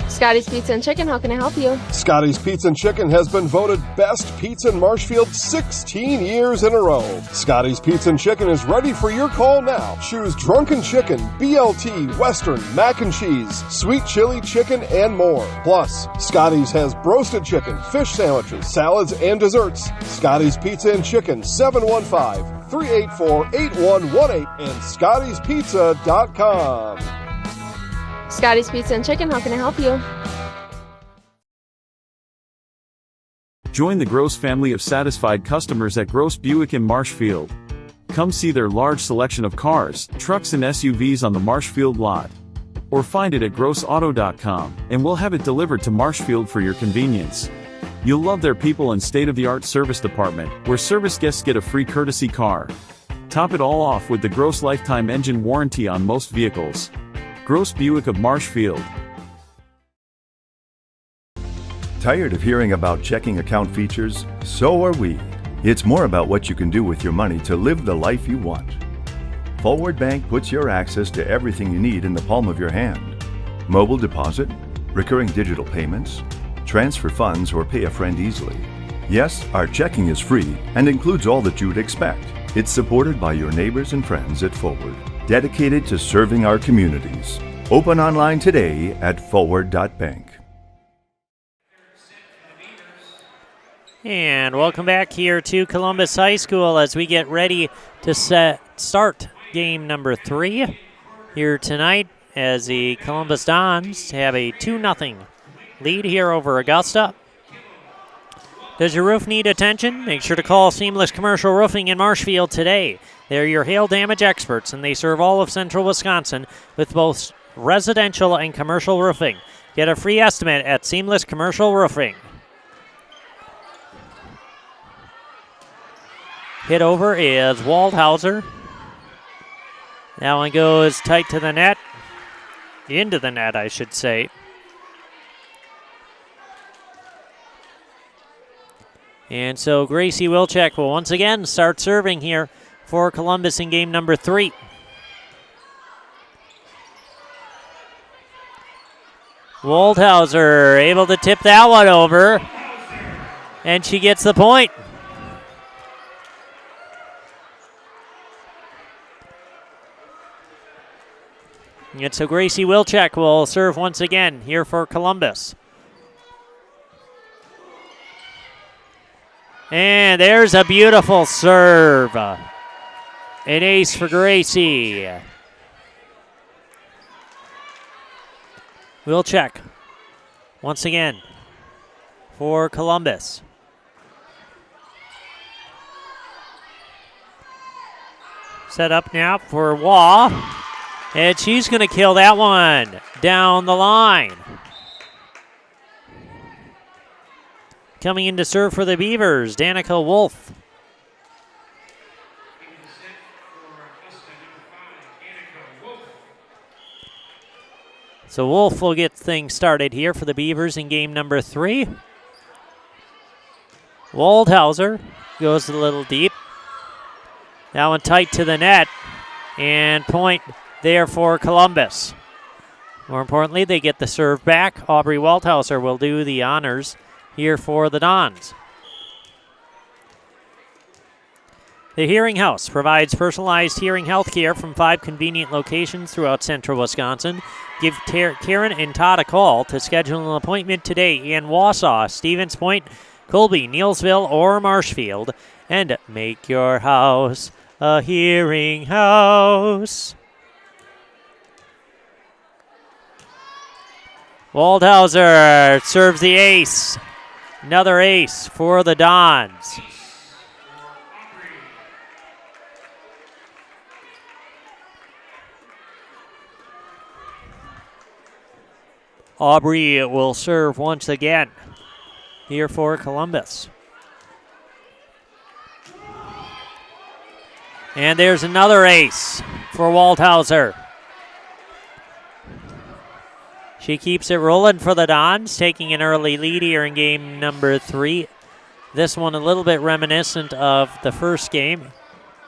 Scotty's Pizza and Chicken, how can I help you? Scotty's Pizza and Chicken has been voted best pizza in Marshfield 16 years in a row. Scotty's Pizza and Chicken is ready for your call now. Choose Drunken Chicken, BLT, Western, Mac and Cheese, Sweet Chili Chicken, and more. Plus, Scotty's has broasted chicken, fish sandwiches, salads, and desserts. Scotty's Pizza and Chicken, 715-384-8118 and Scotty'sPizza.com. Scotty's Pizza and Chicken, how can I help you? Join the Gross family of satisfied customers at Gross Buick in Marshfield. Come see their large selection of cars, trucks and SUVs on the Marshfield lot. Or find it at grossauto.com, and we'll have it delivered to Marshfield for your convenience. You'll love their people and state-of-the-art service department, where service guests get a free courtesy car. Top it all off with the Gross lifetime engine warranty on most vehicles. Gross Buick of Marshfield. Tired of hearing about checking account features? So are we. It's more about what you can do with your money to live the life you want. Forward Bank puts your access to everything you need in the palm of your hand. Mobile deposit, recurring digital payments, transfer funds, or pay a friend easily. Yes, our checking is free and includes all that you would expect. It's supported by your neighbors and friends at Forward, dedicated to serving our communities. Open online today at forward.bank. And welcome back here to Columbus High School as we get ready to start game number 3 here tonight as the Columbus Dons have a 2-0 lead here over Augusta. Does your roof need attention? Make sure to call Seamless Commercial Roofing in Marshfield today. They're your hail damage experts, and they serve all of central Wisconsin with both residential and commercial roofing. Get a free estimate at Seamless Commercial Roofing. Hit over is Waldhauser. That one goes tight to the net. Into the net, I should say. And so Gracie Wilczek will once again start serving here for Columbus in game number 3. Waldhauser able to tip that one over, and she gets the point. And so Gracie Wilczek will serve once again here for Columbus. And there's a beautiful serve. An ace for Gracie. Wilczek once again for Columbus. Set up now for Waugh. And she's going to kill that one down the line. Coming in to serve for the Beavers, Danica Wolf. So Wolf will get things started here for the Beavers in game number 3. Waldhauser goes a little deep. That one tight to the net. And point there for Columbus. More importantly, they get the serve back. Aubrey Waldhauser will do the honors here for the Dons. The Hearing House provides personalized hearing health care from 5 convenient locations throughout central Wisconsin. Give Karen and Todd a call to schedule an appointment today in Wausau, Stevens Point, Colby, Neelsville, or Marshfield, and make your house a hearing house. Waldhauser serves the ace. Another ace for the Dons. Aubrey will serve once again here for Columbus. And there's another ace for Waldhauser. She keeps it rolling for the Dons, taking an early lead here in game number 3. This one a little bit reminiscent of the first game,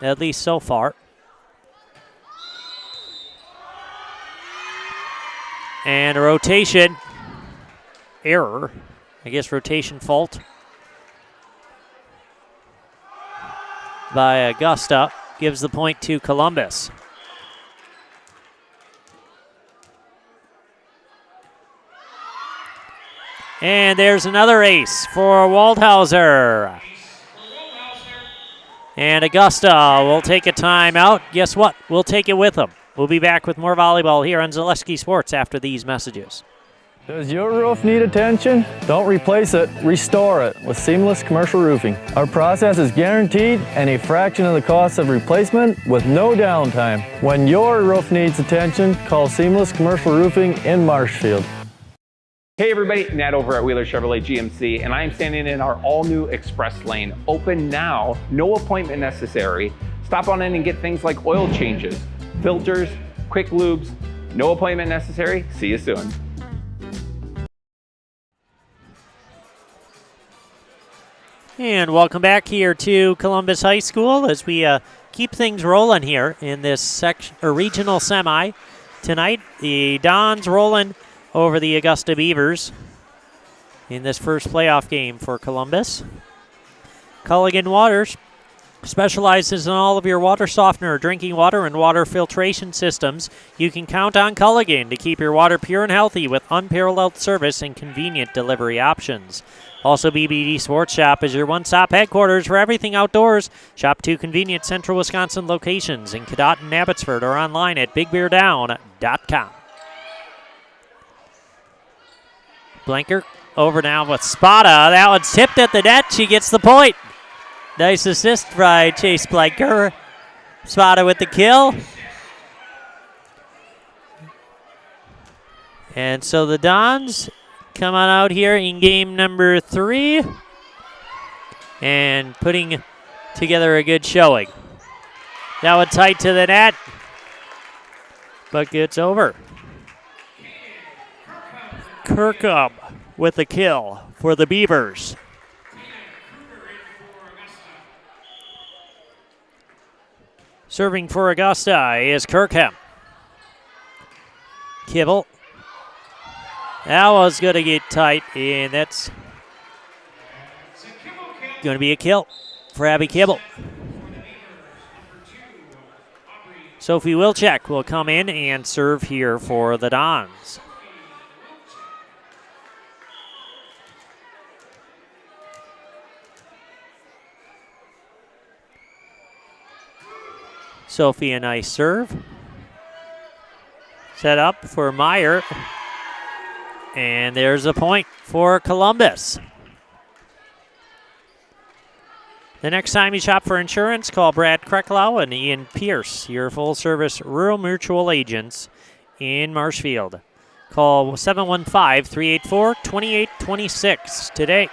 at least so far. And a rotation error, I guess rotation fault by Augusta, gives the point to Columbus. And there's another ace for Waldhauser. And Augusta will take a timeout. Guess what? We'll take it with them. We'll be back with more volleyball here on Zaleski Sports after these messages. Does your roof need attention? Don't replace it, restore it with Seamless Commercial Roofing. Our process is guaranteed and a fraction of the cost of replacement with no downtime. When your roof needs attention, call Seamless Commercial Roofing in Marshfield. Hey everybody, Nat over at Wheeler Chevrolet GMC, and I am standing in our all-new Express Lane. Open now, no appointment necessary. Stop on in and get things like oil changes, filters, quick lubes, no appointment necessary. See you soon. And welcome back here to Columbus High School as we keep things rolling here in this regional semi tonight. The Dons rolling over the Augusta Beavers in this first playoff game for Columbus. Culligan Waters specializes in all of your water softener, drinking water, and water filtration systems. You can count on Culligan to keep your water pure and healthy with unparalleled service and convenient delivery options. Also, BBD Sports Shop is your one-stop headquarters for everything outdoors. Shop 2 convenient central Wisconsin locations in Cadott and Abbotsford or online at bigbeardown.com. Blanker over now with Spada. That one's tipped at the net. She gets the point. Nice assist by Chase Blanker. Spada with the kill. And so the Dons come on out here in game number 3 and putting together a good showing. That one tight to the net, but gets over. Kirkham with the kill for the Beavers. Serving for Augusta is Kirkham. Kibble. That was going to get tight, and that's going to be a kill for Abby Kibble. Sophie Wilczek will come in and serve here for the Dons. Sophie, a nice serve. Set up for Meyer. And there's a point for Columbus. The next time you shop for insurance, call Brad Krecklau and Ian Pierce, your full-service rural mutual agents in Marshfield. Call 715-384-2826 today.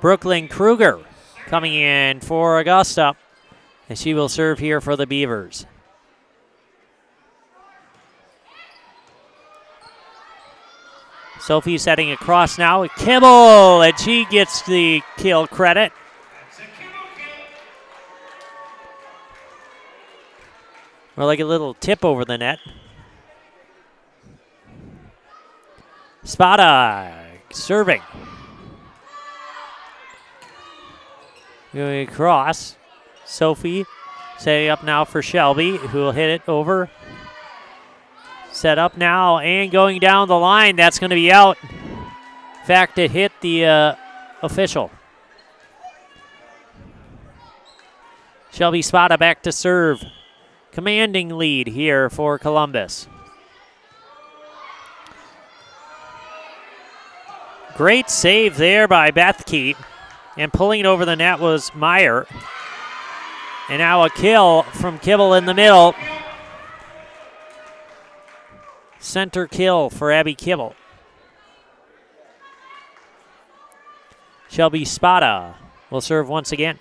Brooklyn Kruger coming in for Augusta. And she will serve here for the Beavers. Sophie setting across now with Kibble, and she gets the kill credit. Or like a little tip over the net. Spada serving. Going across. Sophie setting up now for Shelby, who will hit it over. Set up now and going down the line. That's going to be out. In fact, it hit the official. Shelby Spada back to serve. Commanding lead here for Columbus. Great save there by Bethke. And pulling it over the net was Meyer. And now a kill from Kibble in the middle. Center kill for Abby Kibble. Shelby Spada will serve once again.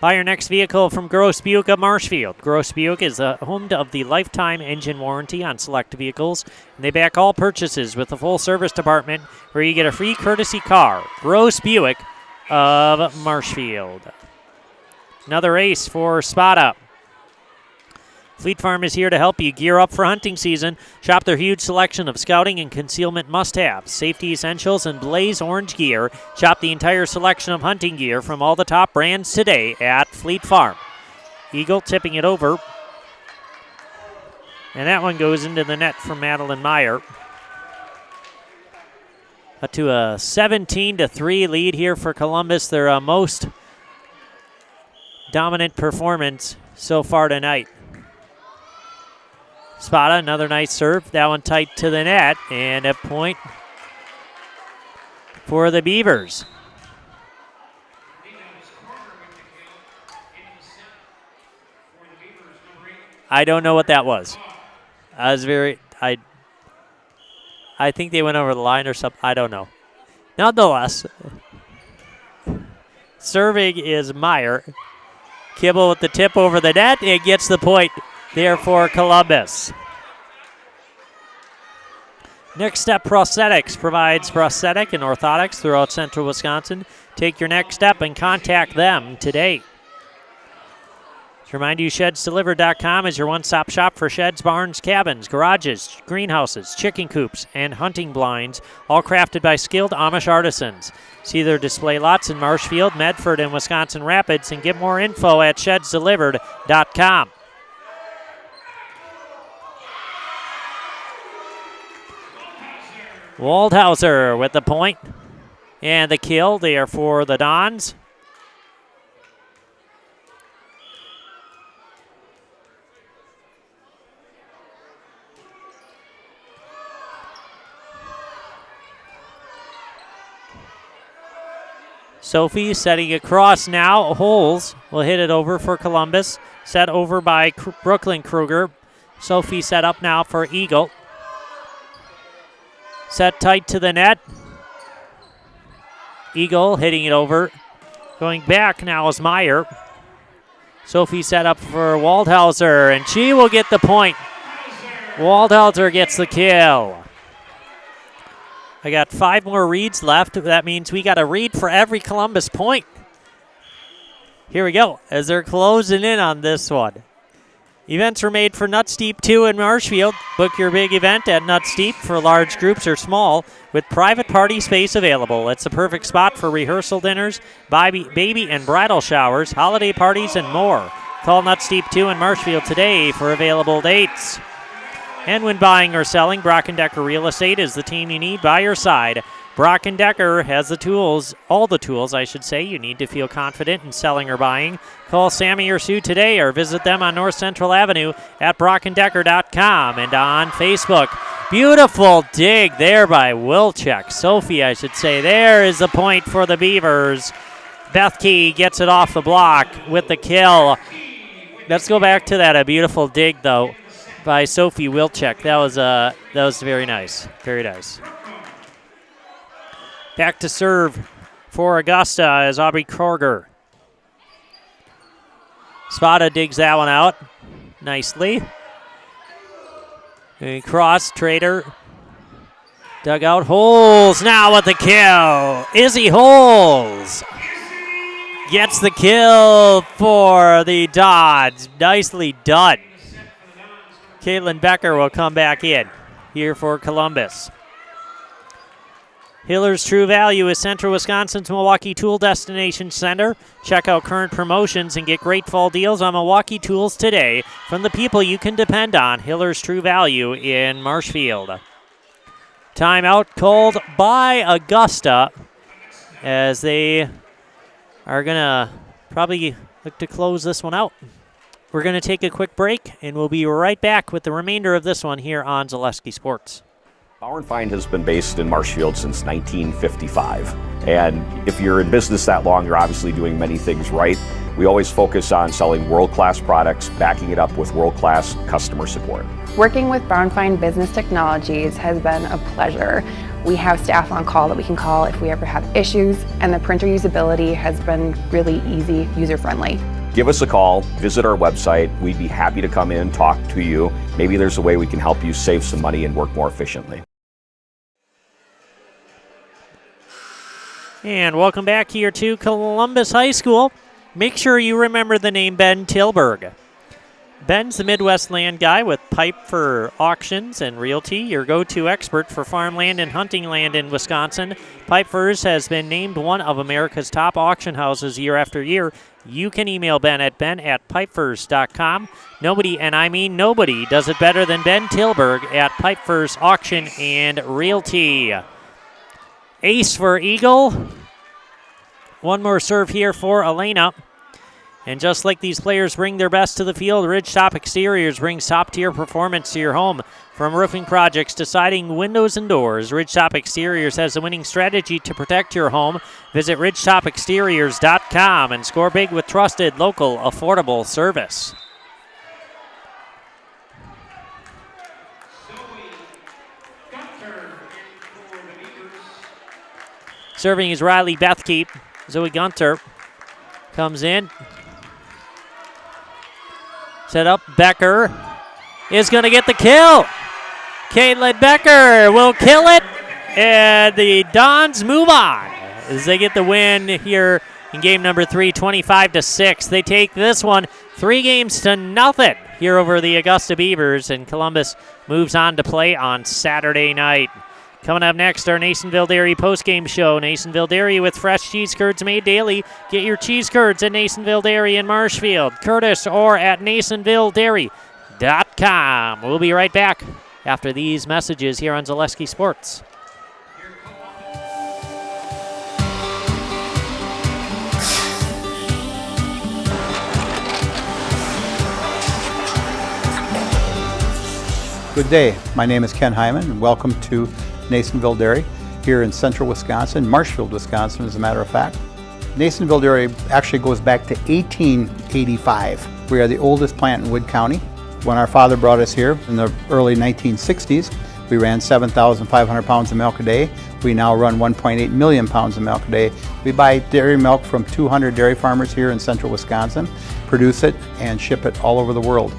Buy your next vehicle from Gross Buick of Marshfield. Gross Buick is the home of the lifetime engine warranty on select vehicles, and they back all purchases with a full service department where you get a free courtesy car. Gross Buick of Marshfield. Another ace for Spada. Fleet Farm is here to help you gear up for hunting season. Shop their huge selection of scouting and concealment must-haves, safety essentials, and blaze orange gear. Shop the entire selection of hunting gear from all the top brands today at Fleet Farm. Eagle tipping it over. And that one goes into the net from Madeline Meyer. Up to a 17-3 lead here for Columbus. Their most dominant performance so far tonight. Spada, another nice serve. That one tight to the net. And a point for the Beavers. I don't know what that was. I think they went over the line or something. I don't know. Nonetheless, serving is Meyer. Kibble with the tip over the net. It gets the point there for Columbus. Next Step Prosthetics provides prosthetic and orthotics throughout central Wisconsin. Take your next step and contact them today. To remind you, ShedsDelivered.com is your one-stop shop for sheds, barns, cabins, garages, greenhouses, chicken coops, and hunting blinds, all crafted by skilled Amish artisans. See their display lots in Marshfield, Medford, and Wisconsin Rapids, and get more info at ShedsDelivered.com. Waldhauser with the point and the kill there for the Dons. Sophie setting across now. Holes will hit it over for Columbus. Set over by Brooklyn Kruger. Sophie set up now for Eagle. Set tight to the net. Eagle hitting it over. Going back now is Meyer. Sophie set up for Waldhauser, and she will get the point. Waldhauser gets the kill. I got 5 more reads left. That means we got a read for every Columbus point. Here we go, as they're closing in on this one. Events were made for Nuts Deep 2 in Marshfield. Book your big event at Nuts Deep for large groups or small with private party space available. It's the perfect spot for rehearsal dinners, baby and bridal showers, holiday parties, and more. Call Nuts Deep 2 in Marshfield today for available dates. And when buying or selling, Brock & Decker Real Estate is the team you need by your side. Brock & Decker has the tools, all the tools, I should say, you need to feel confident in selling or buying. Call Sammy or Sue today or visit them on North Central Avenue at brockanddecker.com and on Facebook. Beautiful dig there by Wilczek. Sophie, I should say. There is the point for the Beavers. Bethke gets it off the block with the kill. Let's go back to that. A beautiful dig, though, by Sophie Wilczek. That was very nice. Very nice. Back to serve for Augusta is Aubrey Kroger. Spada digs that one out nicely. And cross, Trader. Dug out, Holes now with the kill. Izzy Holes gets the kill for the Dodds. Nicely done. Caitlin Becker will come back in here for Columbus. Hiller's True Value is Central Wisconsin's Milwaukee Tool Destination Center. Check out current promotions and get great fall deals on Milwaukee tools today from the people you can depend on. Hiller's True Value in Marshfield. Timeout called by Augusta as they are going to probably look to close this one out. We're going to take a quick break, and we'll be right back with the remainder of this one here on Zaleski Sports. Bauer & Feind has been based in Marshfield since 1955. And if you're in business that long, you're obviously doing many things right. We always focus on selling world-class products, backing it up with world-class customer support. Working with Bauer & Feind Business Technologies has been a pleasure. We have staff on call that we can call if we ever have issues, and the printer usability has been really easy, user-friendly. Give us a call, visit our website. We'd be happy to come in, talk to you. Maybe there's a way we can help you save some money and work more efficiently. And welcome back here to Columbus High School. Make sure you remember the name Ben Tilburg. Ben's the Midwest land guy with Piper Auctions and Realty, your go-to expert for farmland and hunting land in Wisconsin. Piper's has been named one of America's top auction houses year after year. You can email Ben at ben@pipefurs.com. Nobody, and I mean nobody, does it better than Ben Tilburg at Pipefurs Auction and Realty. Ace for Eagle. One more serve here for Elena. And just like these players bring their best to the field, Ridgetop Exteriors brings top-tier performance to your home. From roofing projects to siding, windows, and doors, Ridgetop Exteriors has a winning strategy to protect your home. Visit ridgetopexteriors.com and score big with trusted, local, affordable service. Serving is Riley Bethkeep. Zoe Gunter comes in. Set up, Becker is going to get the kill. Caitlin Becker will kill it, and the Dons move on as they get the win here in game number 3, 25-6. They take this one 3-0 here over the Augusta Beavers, and Columbus moves on to play on Saturday night. Coming up next, our Nasonville Dairy postgame show. Nasonville Dairy with fresh cheese curds made daily. Get your cheese curds at Nasonville Dairy in Marshfield, Curtis, or at NasonvilleDairy.com. We'll be right back after these messages here on Zaleski Sports. Good day. My name is Ken Hyman, and welcome to Nasonville Dairy here in central Wisconsin, Marshfield, Wisconsin, as a matter of fact. Nasonville Dairy actually goes back to 1885. We are the oldest plant in Wood County. When our father brought us here in the early 1960s, we ran 7,500 pounds of milk a day. We now run 1.8 million pounds of milk a day. We buy dairy milk from 200 dairy farmers here in central Wisconsin, produce it, and ship it all over the world.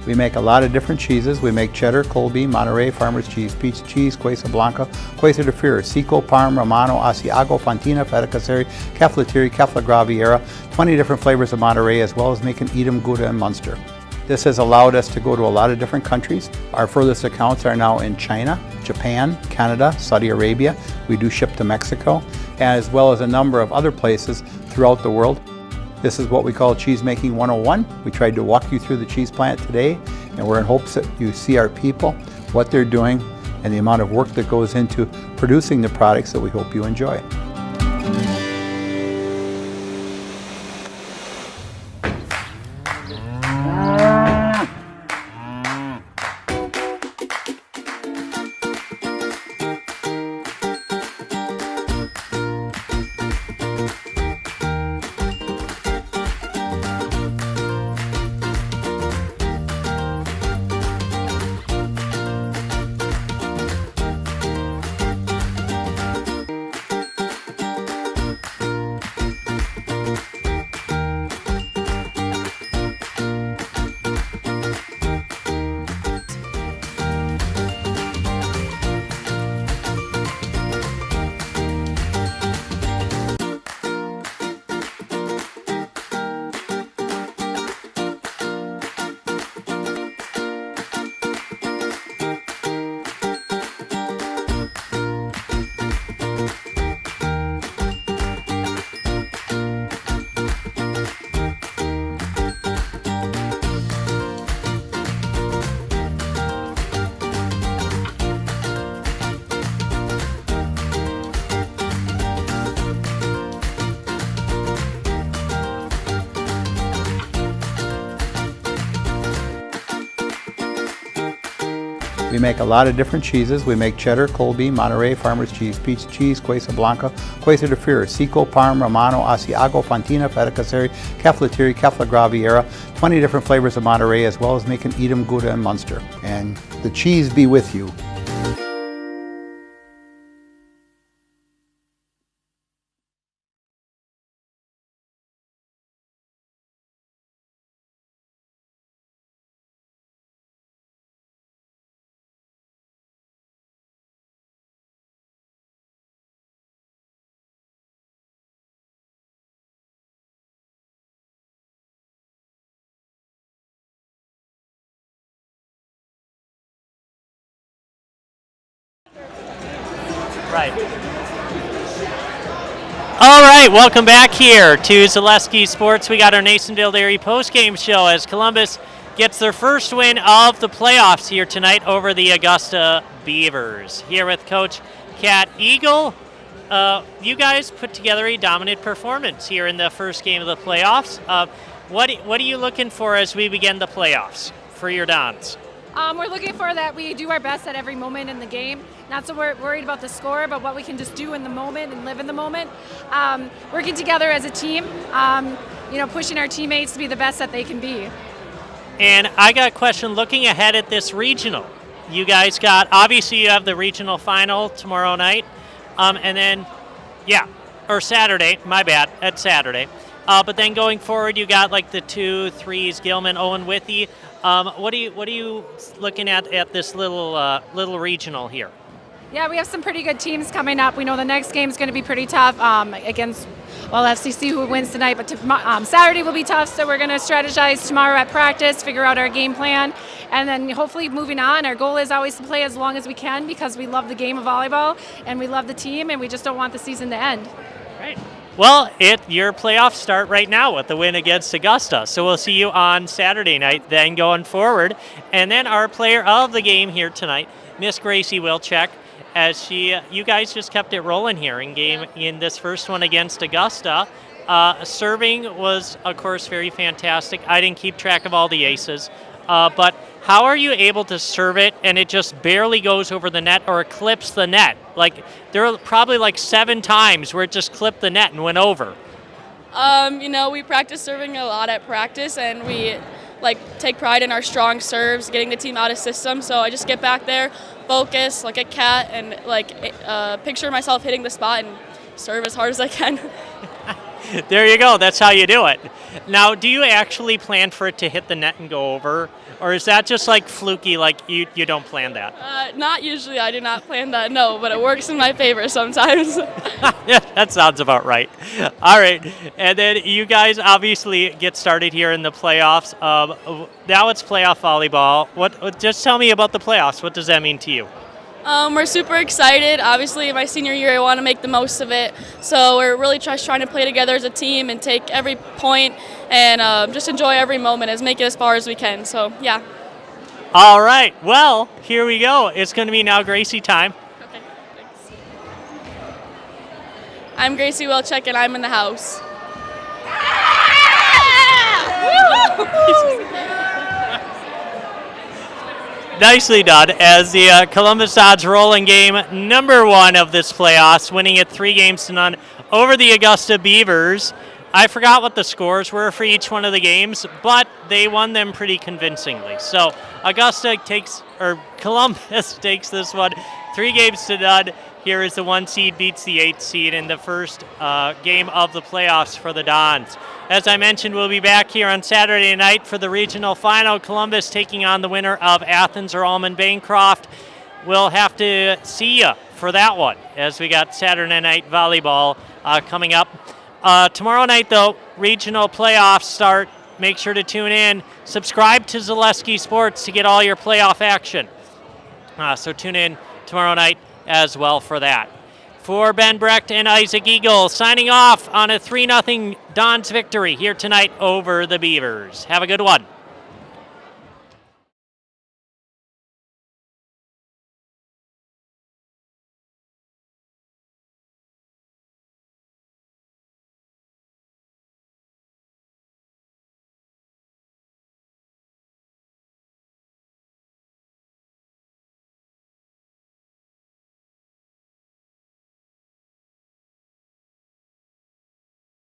We make a lot of different cheeses. We make cheddar, Colby, Monterey, Farmer's Cheese, Peach Cheese, Quesa Blanca, Quesa de Fir, Seco, Parm, Romano, Asiago, Fontina, Feta Caseri, Caflateri, Cafla Graviera, 20 different flavors of Monterey, as well as making Edam, Gouda, and Munster. This has allowed us to go to a lot of different countries. Our furthest accounts are now in China, Japan, Canada, Saudi Arabia. We do ship to Mexico, as well as a number of other places throughout the world. This is what we call Cheese Making 101. We tried to walk you through the cheese plant today, and we're in hopes that you see our people, what they're doing, and the amount of work that goes into producing the products that we hope you enjoy. We make a lot of different cheeses. We make cheddar, Colby, Monterey, Farmer's Cheese, Pizza Cheese, Quesa Blanca, Quesa de Fir, Seco, Parm, Romano, Asiago, Fontina, Feta Caseri, Cafetieri, Caflagraviera, 20 different flavors of Monterey, as well as making Edam, Gouda, and Munster. And the cheese be with you. Right. All right, welcome back here to Zaleski Sports. We got our Nasonville Dairy postgame show as Columbus gets their first win of the playoffs here tonight over the Augusta Beavers. Here with Coach Cat Eagle. You guys put together a dominant performance here in the first game of the playoffs. What are you looking for as we begin the playoffs for your Dons? We're looking for that we do our best at every moment in the game. Not so worried about the score, but what we can just do in the moment and live in the moment. Working together as a team, pushing our teammates to be the best that they can be. And I got a question looking ahead at this regional. You guys obviously you have the regional final tomorrow night. And then, Saturday, my bad, that's Saturday. But then going forward, you got like the 2, 3s, Gilman, Owen, Withee. What are you looking at this little regional here? Yeah, we have some pretty good teams coming up. We know the next game is going to be pretty tough against FCC, who wins tonight. But Saturday will be tough, so we're going to strategize tomorrow at practice, figure out our game plan, and then hopefully moving on. Our goal is always to play as long as we can because we love the game of volleyball and we love the team, and we just don't want the season to end. Right. Well, your playoffs start right now with the win against Augusta. So we'll see you on Saturday night then going forward. And then our player of the game here tonight, Miss Gracie Wilczek, as you guys just kept it rolling here in this first one against Augusta. Serving was, of course, very fantastic. I didn't keep track of all the aces. But how are you able to serve it and it just barely goes over the net or clips the net? Like, there are probably 7 times where it just clipped the net and went over. We practice serving a lot at practice, and we take pride in our strong serves, getting the team out of system. So I just get back there, focus, look at Cat, and picture myself hitting the spot and serve as hard as I can. There you go. That's how you do it. Now, do you actually plan for it to hit the net and go over? Or is that just fluky, you don't plan that? Not usually. I do not plan that, no, but it works in my favor sometimes. Yeah, that sounds about right. All right. And then you guys obviously get started here in the playoffs. Now it's playoff volleyball. Just tell me about the playoffs. What does that mean to you? We're super excited. Obviously, my senior year, I want to make the most of it. So we're really just trying to play together as a team and take every point and just enjoy every moment as make it as far as we can. So, yeah. All right. Well, here we go. It's going to be now Gracie time. Okay, thanks. I'm Gracie Wilczek, and I'm in the house. Nicely done, as the Columbus Odds rolling game number 1 of this playoffs, winning it 3-0 over the Augusta Beavers. I forgot what the scores were for each one of the games, but they won them pretty convincingly. So Columbus takes this one 3-0. Here is the 1 seed beats the 8 seed in the first game of the playoffs for the Dons. As I mentioned, we'll be back here on Saturday night for the regional final. Columbus taking on the winner of Athens or Allman Bancroft. We'll have to see you for that one as we got Saturday night volleyball coming up. Tomorrow night, though, regional playoffs start. Make sure to tune in. Subscribe to Zaleski Sports to get all your playoff action. So tune in tomorrow night as well for that. For Ben Brecht and Isaac Eagle, signing off on a 3-0 Dons victory here tonight over the Beavers. Have a good one.